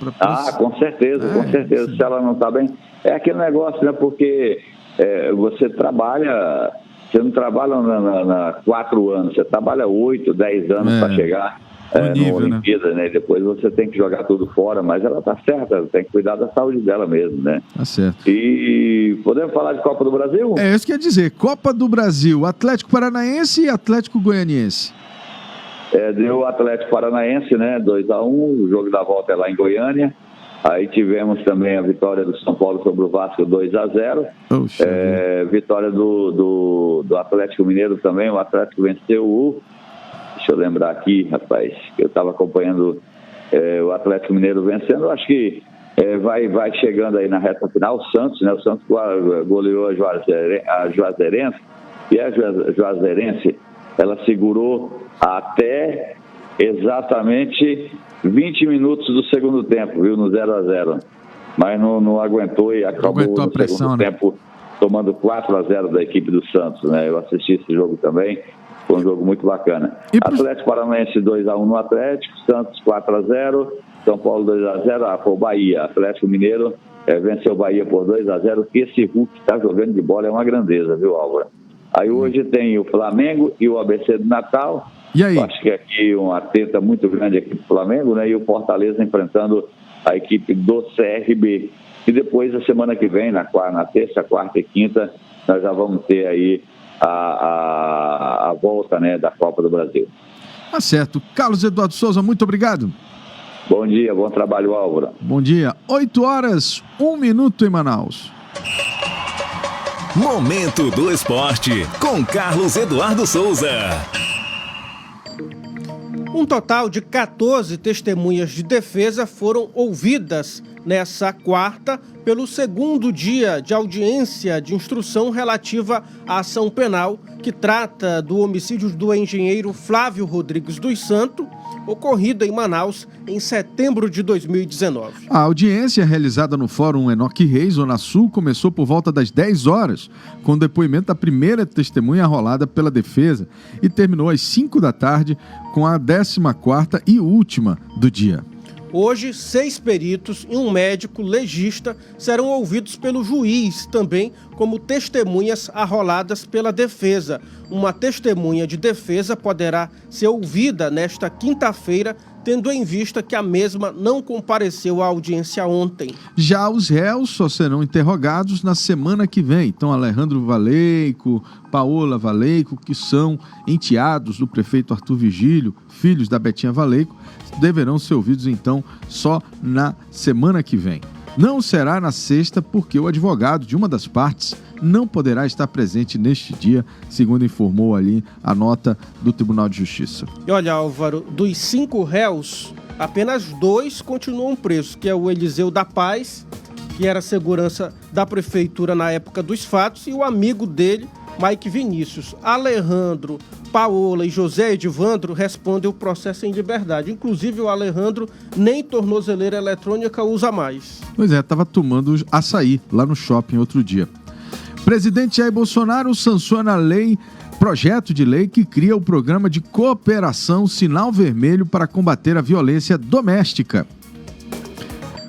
com certeza, com certeza. Sim. Se ela não está bem... É aquele negócio, né? Porque você trabalha... Você não trabalha na 4 anos, você trabalha 8, 10 anos para chegar na Olimpíada, né? Depois você tem que jogar tudo fora, mas ela está certa, ela tem que cuidar da saúde dela mesmo, né? Tá certo. E podemos falar de Copa do Brasil? Isso quer dizer, Copa do Brasil, Atlético Paranaense e Atlético Goianiense. Deu o Atlético Paranaense, né? 2-1, o jogo da volta é lá em Goiânia. Aí tivemos também a vitória do São Paulo sobre o Vasco, 2-0. Vitória do Atlético Mineiro também. O Atlético venceu deixa eu lembrar aqui, rapaz, que eu estava acompanhando o Atlético Mineiro vencendo. Eu acho que vai chegando aí na reta final. O Santos, né? O Santos goleou a Juazeirense. E a Juazeirense, ela segurou até exatamente 20 minutos do segundo tempo, viu, no 0-0. Mas não aguentou e acabou no segundo tempo tomando 4-0 da equipe do Santos, né? Eu assisti esse jogo também, foi um jogo muito bacana. Atlético Paranaense 2-1 no Atlético, Santos 4-0, São Paulo 2-0, foi o Bahia. Atlético Mineiro venceu o Bahia por 2-0, que esse Hulk está jogando de bola é uma grandeza, viu, Álvaro? Aí hoje tem o Flamengo e o ABC do Natal. E aí? Eu acho que aqui uma teta muito grande aqui do Flamengo, né? E o Fortaleza enfrentando a equipe do CRB. E depois, a semana que vem, na terça, quarta e quinta, nós já vamos ter aí a volta, né, da Copa do Brasil. Tá certo. Carlos Eduardo Souza, muito obrigado. Bom dia, bom trabalho, Álvaro. Bom dia. 8h, 1 minuto em Manaus. Momento do Esporte, com Carlos Eduardo Souza. Um total de 14 testemunhas de defesa foram ouvidas nessa quarta pelo segundo dia de audiência de instrução relativa à ação penal que trata do homicídio do engenheiro Flávio Rodrigues dos Santos, ocorrido em Manaus em setembro de 2019. A audiência realizada no Fórum Enoque Reis, Zona Sul, começou por volta das 10 horas, com o depoimento da primeira testemunha arrolada pela defesa e terminou às 5 da tarde com a 14ª e última do dia. Hoje, 6 peritos e um médico legista serão ouvidos pelo juiz também como testemunhas arroladas pela defesa. Uma testemunha de defesa poderá ser ouvida nesta quinta-feira, tendo em vista que a mesma não compareceu à audiência ontem. Já os réus só serão interrogados na semana que vem. Então, Alejandro Valeico, Paola Valeico, que são enteados do prefeito Arthur Vigílio, filhos da Betinha Valeico, deverão ser ouvidos, então, só na semana que vem. Não será na sexta, porque o advogado de uma das partes não poderá estar presente neste dia, segundo informou ali a nota do Tribunal de Justiça. E olha, Álvaro, dos 5 réus, apenas 2 continuam presos, que é o Eliseu da Paz, que era segurança da prefeitura na época dos fatos, e o amigo dele, Mike Vinícius. Alejandro, Paola e José Edivandro respondem o processo em liberdade. Inclusive, o Alejandro nem tornozeleira eletrônica usa mais. Pois é, estava tomando açaí lá no shopping outro dia. Presidente Jair Bolsonaro sanciona projeto de lei que cria o programa de cooperação Sinal Vermelho para combater a violência doméstica.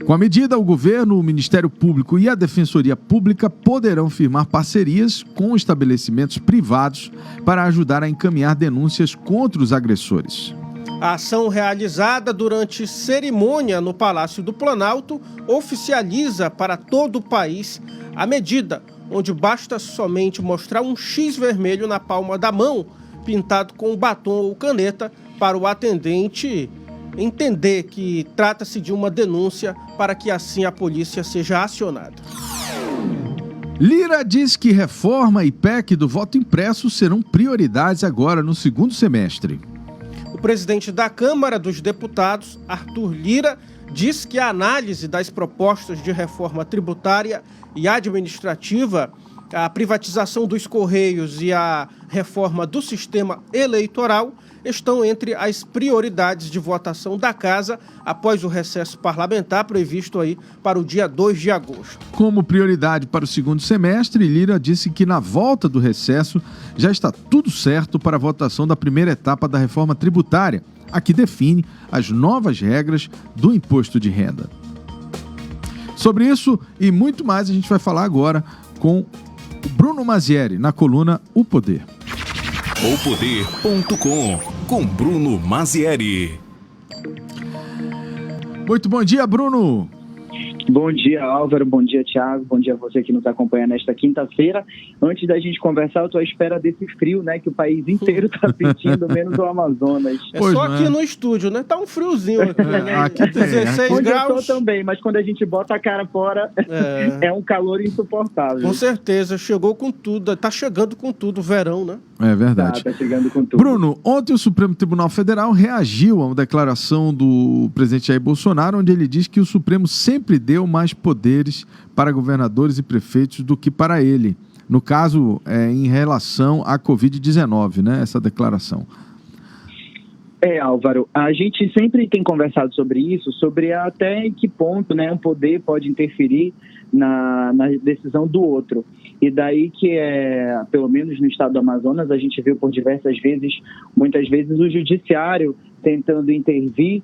Com a medida, o governo, o Ministério Público e a Defensoria Pública poderão firmar parcerias com estabelecimentos privados para ajudar a encaminhar denúncias contra os agressores. A ação realizada durante cerimônia no Palácio do Planalto oficializa para todo o país a medida, onde basta somente mostrar um X vermelho na palma da mão, pintado com batom ou caneta, para o atendente entender que trata-se de uma denúncia, para que assim a polícia seja acionada. Lira diz que reforma e PEC do voto impresso serão prioridades agora no segundo semestre. O presidente da Câmara dos Deputados, Arthur Lira, diz que a análise das propostas de reforma tributária e administrativa, a privatização dos Correios e a reforma do sistema eleitoral estão entre as prioridades de votação da Casa após o recesso parlamentar previsto aí para o dia 2 de agosto. Como prioridade para o segundo semestre, Lira disse que na volta do recesso já está tudo certo para a votação da primeira etapa da reforma tributária, a que define as novas regras do imposto de renda. Sobre isso e muito mais a gente vai falar agora com o Bruno Mazieri, na coluna O Poder. Opoder.com, com Bruno Mazieri. Muito bom dia, Bruno. Bom dia, Álvaro. Bom dia, Thiago. Bom dia a você que nos acompanha nesta quinta-feira. Antes da gente conversar, eu estou à espera desse frio, né, que o país inteiro está sentindo, menos o Amazonas. Pois só aqui no estúdio, né? Tá um friozinho aqui, né? Aqui tem 16 onde graus. eu tô também, mas quando a gente bota a cara fora, é um calor insuportável. Com certeza, chegou com tudo. Tá chegando com tudo o verão, né? É verdade. Tá chegando com tudo. Bruno, ontem o Supremo Tribunal Federal reagiu a uma declaração do presidente Jair Bolsonaro, onde ele diz que o Supremo sempre deu mais poderes para governadores e prefeitos do que para ele. No caso, em relação à Covid-19, né? Essa declaração. Álvaro, a gente sempre tem conversado sobre isso, sobre até que ponto, né, um poder pode interferir na decisão do outro. E daí que, pelo menos no estado do Amazonas, a gente viu por diversas vezes, muitas vezes, o judiciário tentando intervir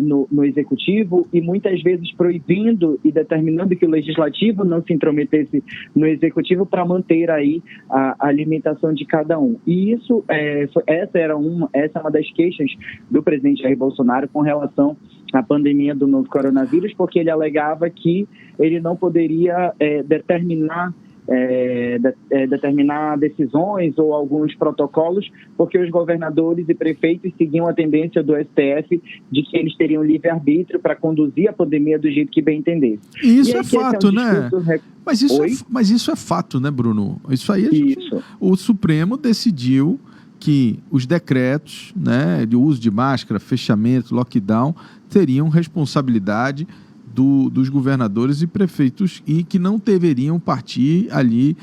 no executivo e muitas vezes proibindo e determinando que o legislativo não se intrometesse no executivo para manter aí a limitação de cada um. E isso, essa é uma das queixas do presidente Jair Bolsonaro com relação a pandemia do novo coronavírus, porque ele alegava que ele não poderia determinar decisões ou alguns protocolos, porque os governadores e prefeitos seguiam a tendência do STF de que eles teriam livre-arbítrio para conduzir a pandemia do jeito que bem entendesse. E isso é fato, né? Mas isso é fato, né, Bruno? Isso aí o Supremo decidiu que os decretos, né, de uso de máscara, fechamento, lockdown, teriam responsabilidade dos governadores e prefeitos e que não deveriam partir ali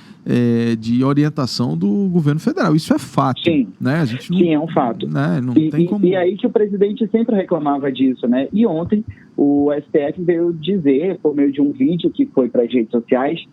de orientação do governo federal. Isso é fato. Sim, né? A gente não, sim, é um fato. Né? Não tem como... E aí que o presidente sempre reclamava disso, né? E ontem o STF veio dizer, por meio de um vídeo que foi para as redes sociais,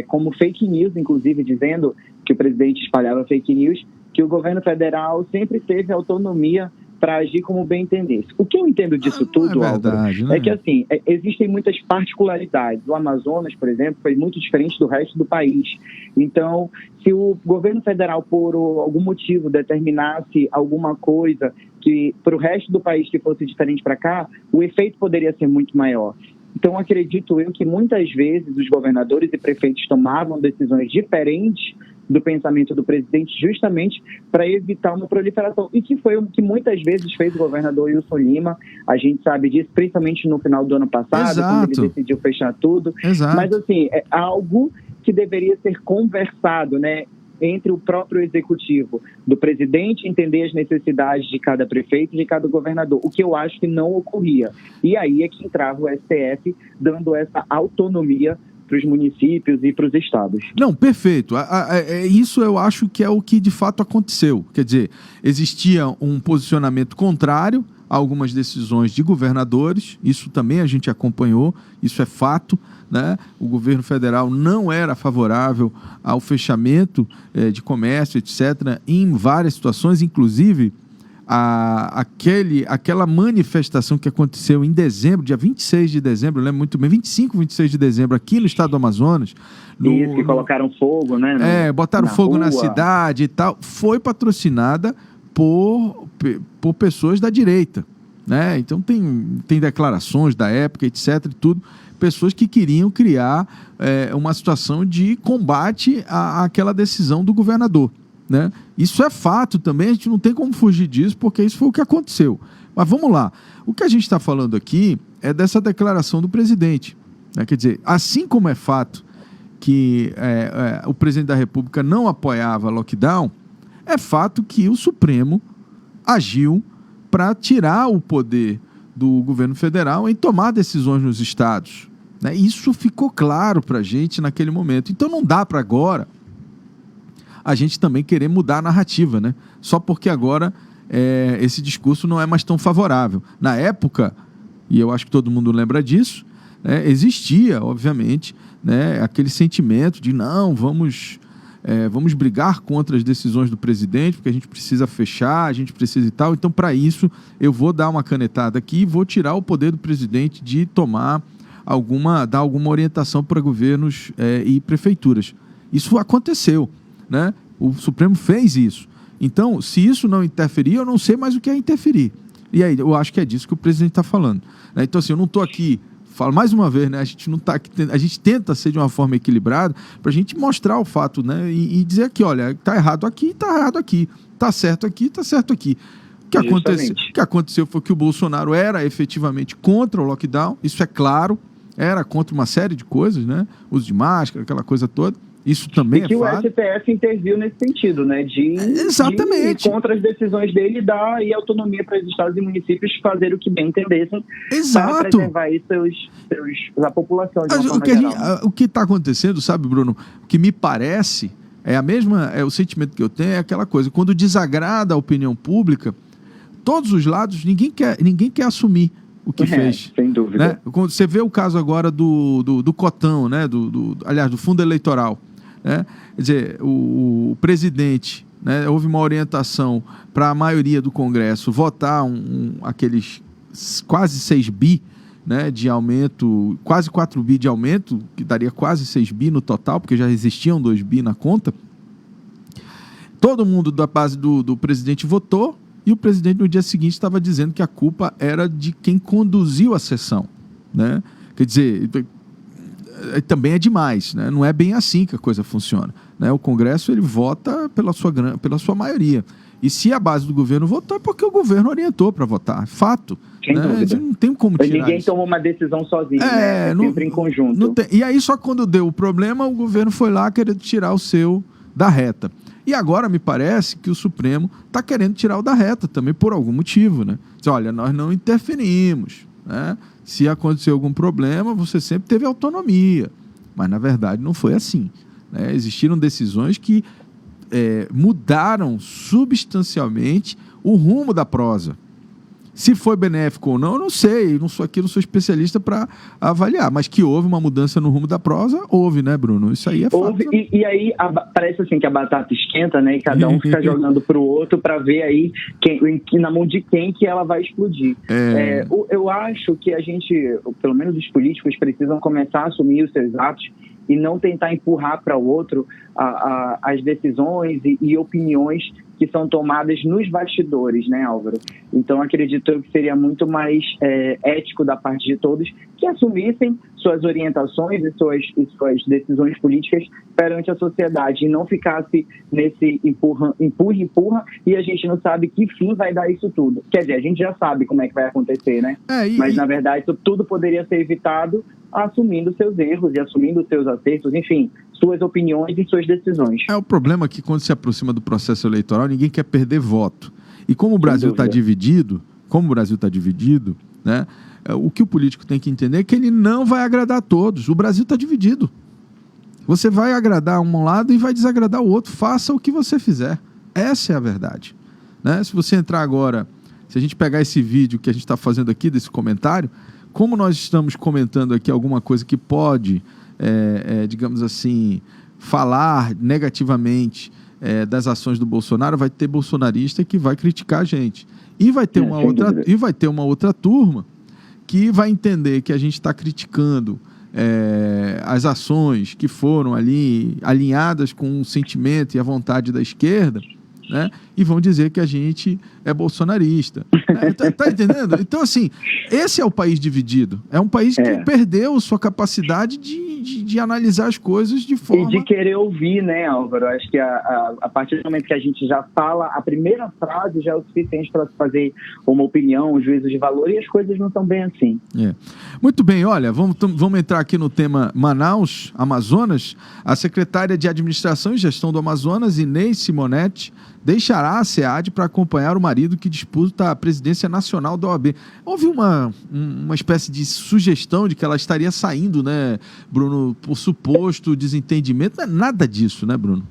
como fake news, inclusive, dizendo que o presidente espalhava fake news, que o governo federal sempre teve autonomia para agir como bem entendesse. O que eu entendo disso tudo, verdade, Álvaro, né? é que assim, existem muitas particularidades. O Amazonas, por exemplo, foi muito diferente do resto do país. Então, se o governo federal, por algum motivo, determinasse alguma coisa que para o resto do país que fosse diferente para cá, o efeito poderia ser muito maior. Então, acredito eu que muitas vezes os governadores e prefeitos tomavam decisões diferentes do pensamento do presidente justamente para evitar uma proliferação. E que foi o que muitas vezes fez o governador Wilson Lima. A gente sabe disso, principalmente no final do ano passado, Exato. quando ele decidiu fechar tudo. Exato. Mas, assim, é algo que deveria ser conversado, né, entre o próprio executivo, do presidente entender as necessidades de cada prefeito e de cada governador, o que eu acho que não ocorria. E aí é que entrava o STF dando essa autonomia para os municípios e para os estados. Não, perfeito. Isso eu acho que é o que de fato aconteceu. Quer dizer, existia um posicionamento contrário a algumas decisões de governadores, isso também a gente acompanhou, isso é fato, né? O governo federal não era favorável ao fechamento de comércio, etc., em várias situações, inclusive aquela manifestação que aconteceu em dezembro, dia 26 de dezembro, eu lembro muito bem, 25, 26 de dezembro, aqui no estado do Amazonas. Isso, que colocaram fogo, né? Botaram fogo na cidade e tal. Foi patrocinada por pessoas da direita, né? Então tem declarações da época, etc. e tudo, pessoas que queriam criar uma situação de combate àquela decisão do governador, né? Isso é fato também, a gente não tem como fugir disso, porque isso foi o que aconteceu. Mas vamos lá, o que a gente está falando aqui é dessa declaração do presidente, né? Quer dizer, assim como é fato que o presidente da República não apoiava lockdown, é fato que o Supremo agiu para tirar o poder do governo federal em tomar decisões nos estados, né? Isso ficou claro para a gente naquele momento. Então não dá para agora a gente também querer mudar a narrativa, né? Só porque agora esse discurso não é mais tão favorável. Na época, e eu acho que todo mundo lembra disso, existia, obviamente, né, aquele sentimento de não, vamos brigar contra as decisões do presidente, porque a gente precisa fechar, a gente precisa e tal. Então, para isso, eu vou dar uma canetada aqui e vou tirar o poder do presidente de dar alguma orientação para governos e prefeituras. Isso aconteceu, né? O Supremo fez isso. Então, se isso não interferir, eu não sei mais o que é interferir. E aí, eu acho que é disso que o presidente está falando, né? Então, assim, eu não estou aqui, falo mais uma vez, né? A gente não tá aqui, a gente tenta ser de uma forma equilibrada para a gente mostrar o fato, né? E dizer aqui, olha, está errado aqui, está errado aqui, está certo aqui, está certo aqui. O que aconteceu foi que o Bolsonaro era efetivamente contra o lockdown, isso é claro, era contra uma série de coisas, né? Uso de máscara, aquela coisa toda. Isso também é fato. E que o STF interviu nesse sentido, né? Exatamente. De contra as decisões dele, dar autonomia para os estados e municípios fazer o que bem entendessem. Exato. Para preservar aí a população de uma forma geral. O que está acontecendo, sabe, Bruno? O que me parece o sentimento que eu tenho é aquela coisa, quando desagrada a opinião pública, todos os lados, ninguém quer assumir o que fez. Sem dúvida. Né? Quando você vê o caso agora do Cotão, né? Aliás, do fundo eleitoral, né? Quer dizer, o presidente, né? Houve uma orientação para a maioria do Congresso votar aqueles quase 6 bi, né, de aumento, quase 4 bi de aumento, que daria quase 6 bi no total, porque já existiam 2 bi na conta. Todo mundo da base do presidente votou, e o presidente no dia seguinte estava dizendo que a culpa era de quem conduziu a sessão, né? Quer dizer, também é demais, né? Não é bem assim que a coisa funciona, né? O Congresso ele vota pela sua maioria. E se a base do governo votou, é porque o governo orientou para votar. Fato. Sem dúvida. Não tem como tirar Ninguém isso. tomou uma decisão sozinho, né? É sempre em conjunto. E aí, só quando deu o problema, o governo foi lá querendo tirar o seu da reta. E agora me parece que o Supremo está querendo tirar o da reta também por algum motivo, né? Diz, olha, nós não interferimos, né? Se acontecer algum problema, você sempre teve autonomia. Mas, na verdade, não foi assim, né? Existiram decisões que mudaram substancialmente o rumo da prosa. Se foi benéfico ou não, eu não sei. Não sou especialista para avaliar. Mas que houve uma mudança no rumo da prosa, houve, né, Bruno? Isso aí é fato. Houve, e aí parece assim que a batata esquenta, né? E cada um fica jogando para o outro para ver aí na mão de quem que ela vai explodir. Eu acho que a gente, pelo menos os políticos, precisam começar a assumir os seus atos e não tentar empurrar para o outro as decisões e opiniões que são tomadas nos bastidores, né, Álvaro? Então, acredito que seria muito mais ético da parte de todos que assumissem suas orientações e suas decisões políticas perante a sociedade e não ficasse nesse empurra, e a gente não sabe que fim vai dar isso tudo. Quer dizer, a gente já sabe como é que vai acontecer, né? Mas, na verdade, isso tudo poderia ser evitado assumindo seus erros e assumindo seus acertos, enfim, suas opiniões e suas decisões. O problema é que quando se aproxima do processo eleitoral, ninguém quer perder voto. E como o Brasil está dividido, né, o que o político tem que entender é que ele não vai agradar a todos. O Brasil está dividido. Você vai agradar um lado e vai desagradar o outro. Faça o que você fizer. Essa é a verdade, né? Se você entrar agora, se a gente pegar esse vídeo que a gente está fazendo aqui, desse comentário, como nós estamos comentando aqui alguma coisa que pode, digamos assim, falar negativamente das ações do Bolsonaro, vai ter bolsonarista que vai criticar a gente. E vai ter uma outra turma que vai entender que a gente está criticando as ações que foram ali alinhadas com o sentimento e a vontade da esquerda, né? E vão dizer que a gente é bolsonarista. Tá entendendo? Então, assim, esse é o país dividido. É um país que perdeu sua capacidade de analisar as coisas de forma... E de querer ouvir, né, Álvaro? Acho que a partir do momento que a gente já fala, a primeira frase já é o suficiente para fazer uma opinião, um juízo de valor, e as coisas não estão bem assim. Muito bem, olha, vamos entrar aqui no tema Manaus, Amazonas. A secretária de Administração e Gestão do Amazonas, Inês Simonetti, deixará a SEAD para acompanhar o marido que disputa a presidência nacional da OAB. Houve uma espécie de sugestão de que ela estaria saindo, né, Bruno, por suposto desentendimento. Não é nada disso, né, Bruno?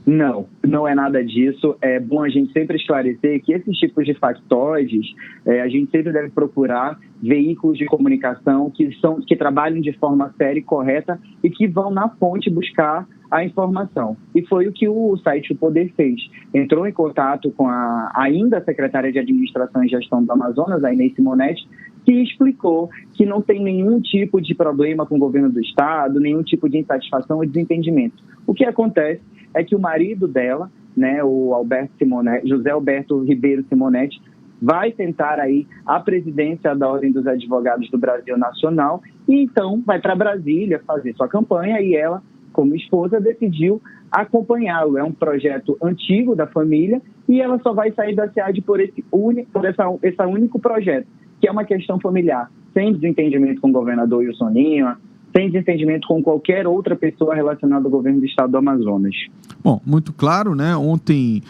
Não é nada disso. É bom a gente sempre esclarecer que esses tipos de factoides, a gente sempre deve procurar veículos de comunicação que trabalhem de forma séria e correta e que vão na fonte buscar a informação. E foi o que o site O Poder fez. Entrou em contato com ainda a secretária de Administração e Gestão do Amazonas, a Inês Simonetti, que explicou que não tem nenhum tipo de problema com o governo do estado, nenhum tipo de insatisfação ou desentendimento. O que acontece é que o marido dela, né, o José Alberto Ribeiro Simonetti, vai tentar aí a presidência da Ordem dos Advogados do Brasil Nacional e então vai para Brasília fazer sua campanha e ela, como esposa, decidiu acompanhá-lo. É um projeto antigo da família e ela só vai sair da SEAD por esse único projeto, que é uma questão familiar, sem desentendimento com o governador Wilson Lima, sem desentendimento com qualquer outra pessoa relacionada ao governo do estado do Amazonas. Bom, muito claro, né? Ontem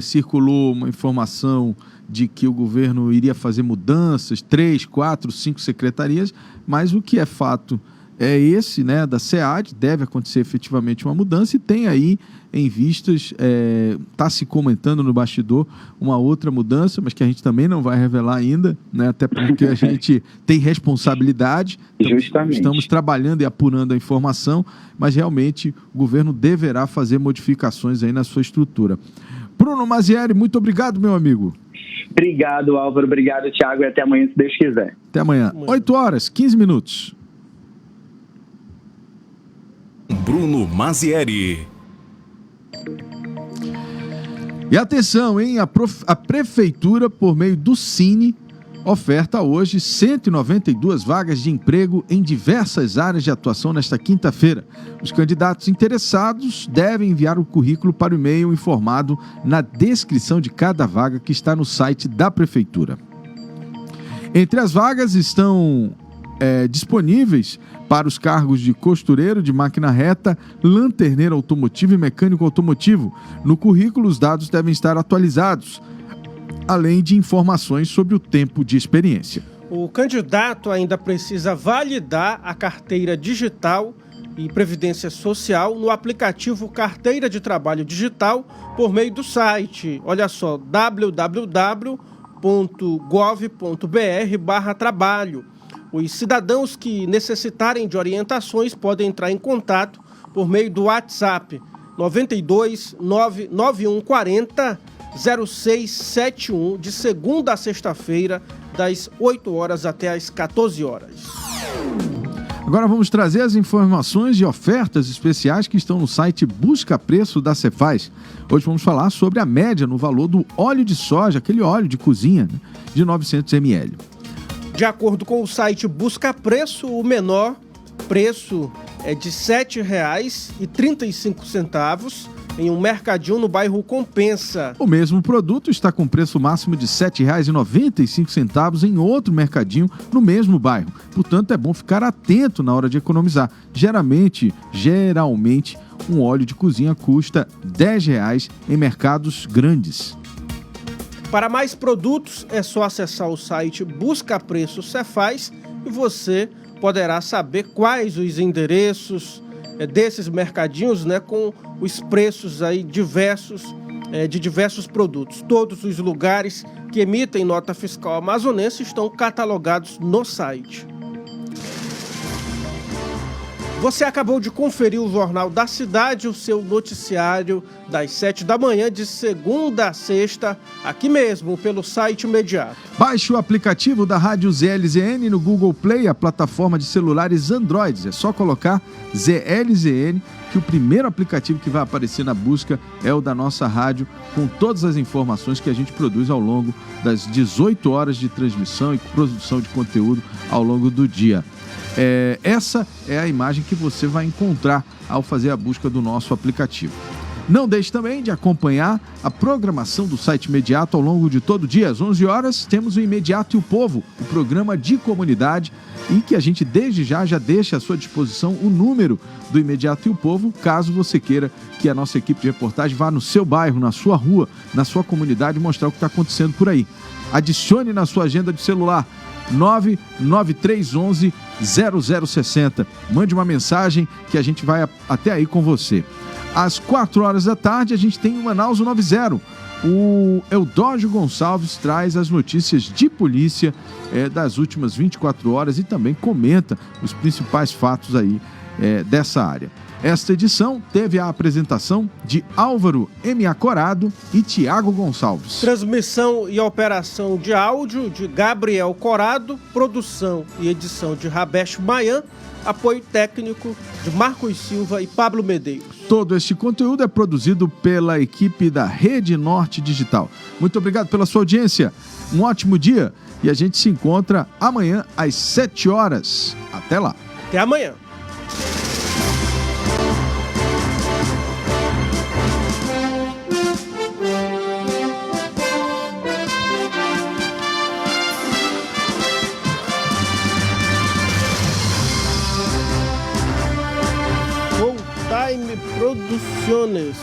circulou uma informação de que o governo iria fazer mudanças, 3, 4, 5 secretarias, mas o que é fato é esse, né, da SEAD, deve acontecer efetivamente uma mudança e tem aí em vistas, está se comentando no bastidor uma outra mudança, mas que a gente também não vai revelar ainda, né, até porque a gente tem responsabilidade, estamos trabalhando e apurando a informação, mas realmente o governo deverá fazer modificações aí na sua estrutura. Bruno Mazieri, muito obrigado, meu amigo. Obrigado, Álvaro, obrigado, Thiago, e até amanhã, se Deus quiser. Até amanhã. 8h15. Bruno Mazieri. E atenção, hein? A Prefeitura, por meio do Cine, oferta hoje 192 vagas de emprego em diversas áreas de atuação nesta quinta-feira. Os candidatos interessados devem enviar o currículo para o e-mail informado na descrição de cada vaga que está no site da Prefeitura. Entre as vagas estão disponíveis para os cargos de costureiro de máquina reta, lanterneiro automotivo e mecânico automotivo. No currículo, os dados devem estar atualizados, além de informações sobre o tempo de experiência. O candidato ainda precisa validar a carteira digital e previdência social no aplicativo Carteira de Trabalho Digital por meio do site. Olha só, www.gov.br/trabalho. Os cidadãos que necessitarem de orientações podem entrar em contato por meio do WhatsApp 92 99140 0671, de segunda a sexta-feira, das 8 horas até as 14 horas. Agora vamos trazer as informações de ofertas especiais que estão no site Busca Preço da Cefaz. Hoje vamos falar sobre a média no valor do óleo de soja, aquele óleo de cozinha, né, de 900 ml. De acordo com o site Busca Preço, o menor preço é de R$ 7,35 em um mercadinho no bairro Compensa. O mesmo produto está com preço máximo de R$ 7,95 em outro mercadinho no mesmo bairro. Portanto, é bom ficar atento na hora de economizar. Geralmente, um óleo de cozinha custa R$ 10 em mercados grandes. Para mais produtos, é só acessar o site Busca Preço Cefaz e você poderá saber quais os endereços desses mercadinhos, né, com os preços aí diversos de diversos produtos. Todos os lugares que emitem nota fiscal amazonense estão catalogados no site. Você acabou de conferir o Jornal da Cidade, o seu noticiário das 7 da manhã, de segunda a sexta, aqui mesmo, pelo site Imediato. Baixe o aplicativo da Rádio ZLZN no Google Play, a plataforma de celulares Android. É só colocar ZLZN, que o primeiro aplicativo que vai aparecer na busca é o da nossa rádio, com todas as informações que a gente produz ao longo das 18 horas de transmissão e produção de conteúdo ao longo do dia. Essa é a imagem que você vai encontrar ao fazer a busca do nosso aplicativo. Não deixe também de acompanhar a programação do site Imediato ao longo de todo o dia. Às 11 horas temos o Imediato e o Povo, o programa de comunidade, e que a gente desde já deixa à sua disposição o número do Imediato e o Povo, caso você queira que a nossa equipe de reportagem vá no seu bairro, na sua rua, na sua comunidade, mostrar o que está acontecendo por aí. Adicione na sua agenda de celular 99311 0060. Mande uma mensagem que a gente vai até aí com você. Às 4 horas da tarde a gente tem o Manaus 90. O Eudógio Gonçalves traz as notícias de polícia das últimas 24 horas e também comenta os principais fatos aí dessa área. Esta edição teve a apresentação de Álvaro M.A. Corado e Tiago Gonçalves. Transmissão e operação de áudio de Gabriel Corado, produção e edição de Rabesh Mayan, apoio técnico de Marcos Silva e Pablo Medeiros. Todo este conteúdo é produzido pela equipe da Rede Norte Digital. Muito obrigado pela sua audiência, um ótimo dia e a gente se encontra amanhã às 7 horas. Até lá. Até amanhã. Time Produções.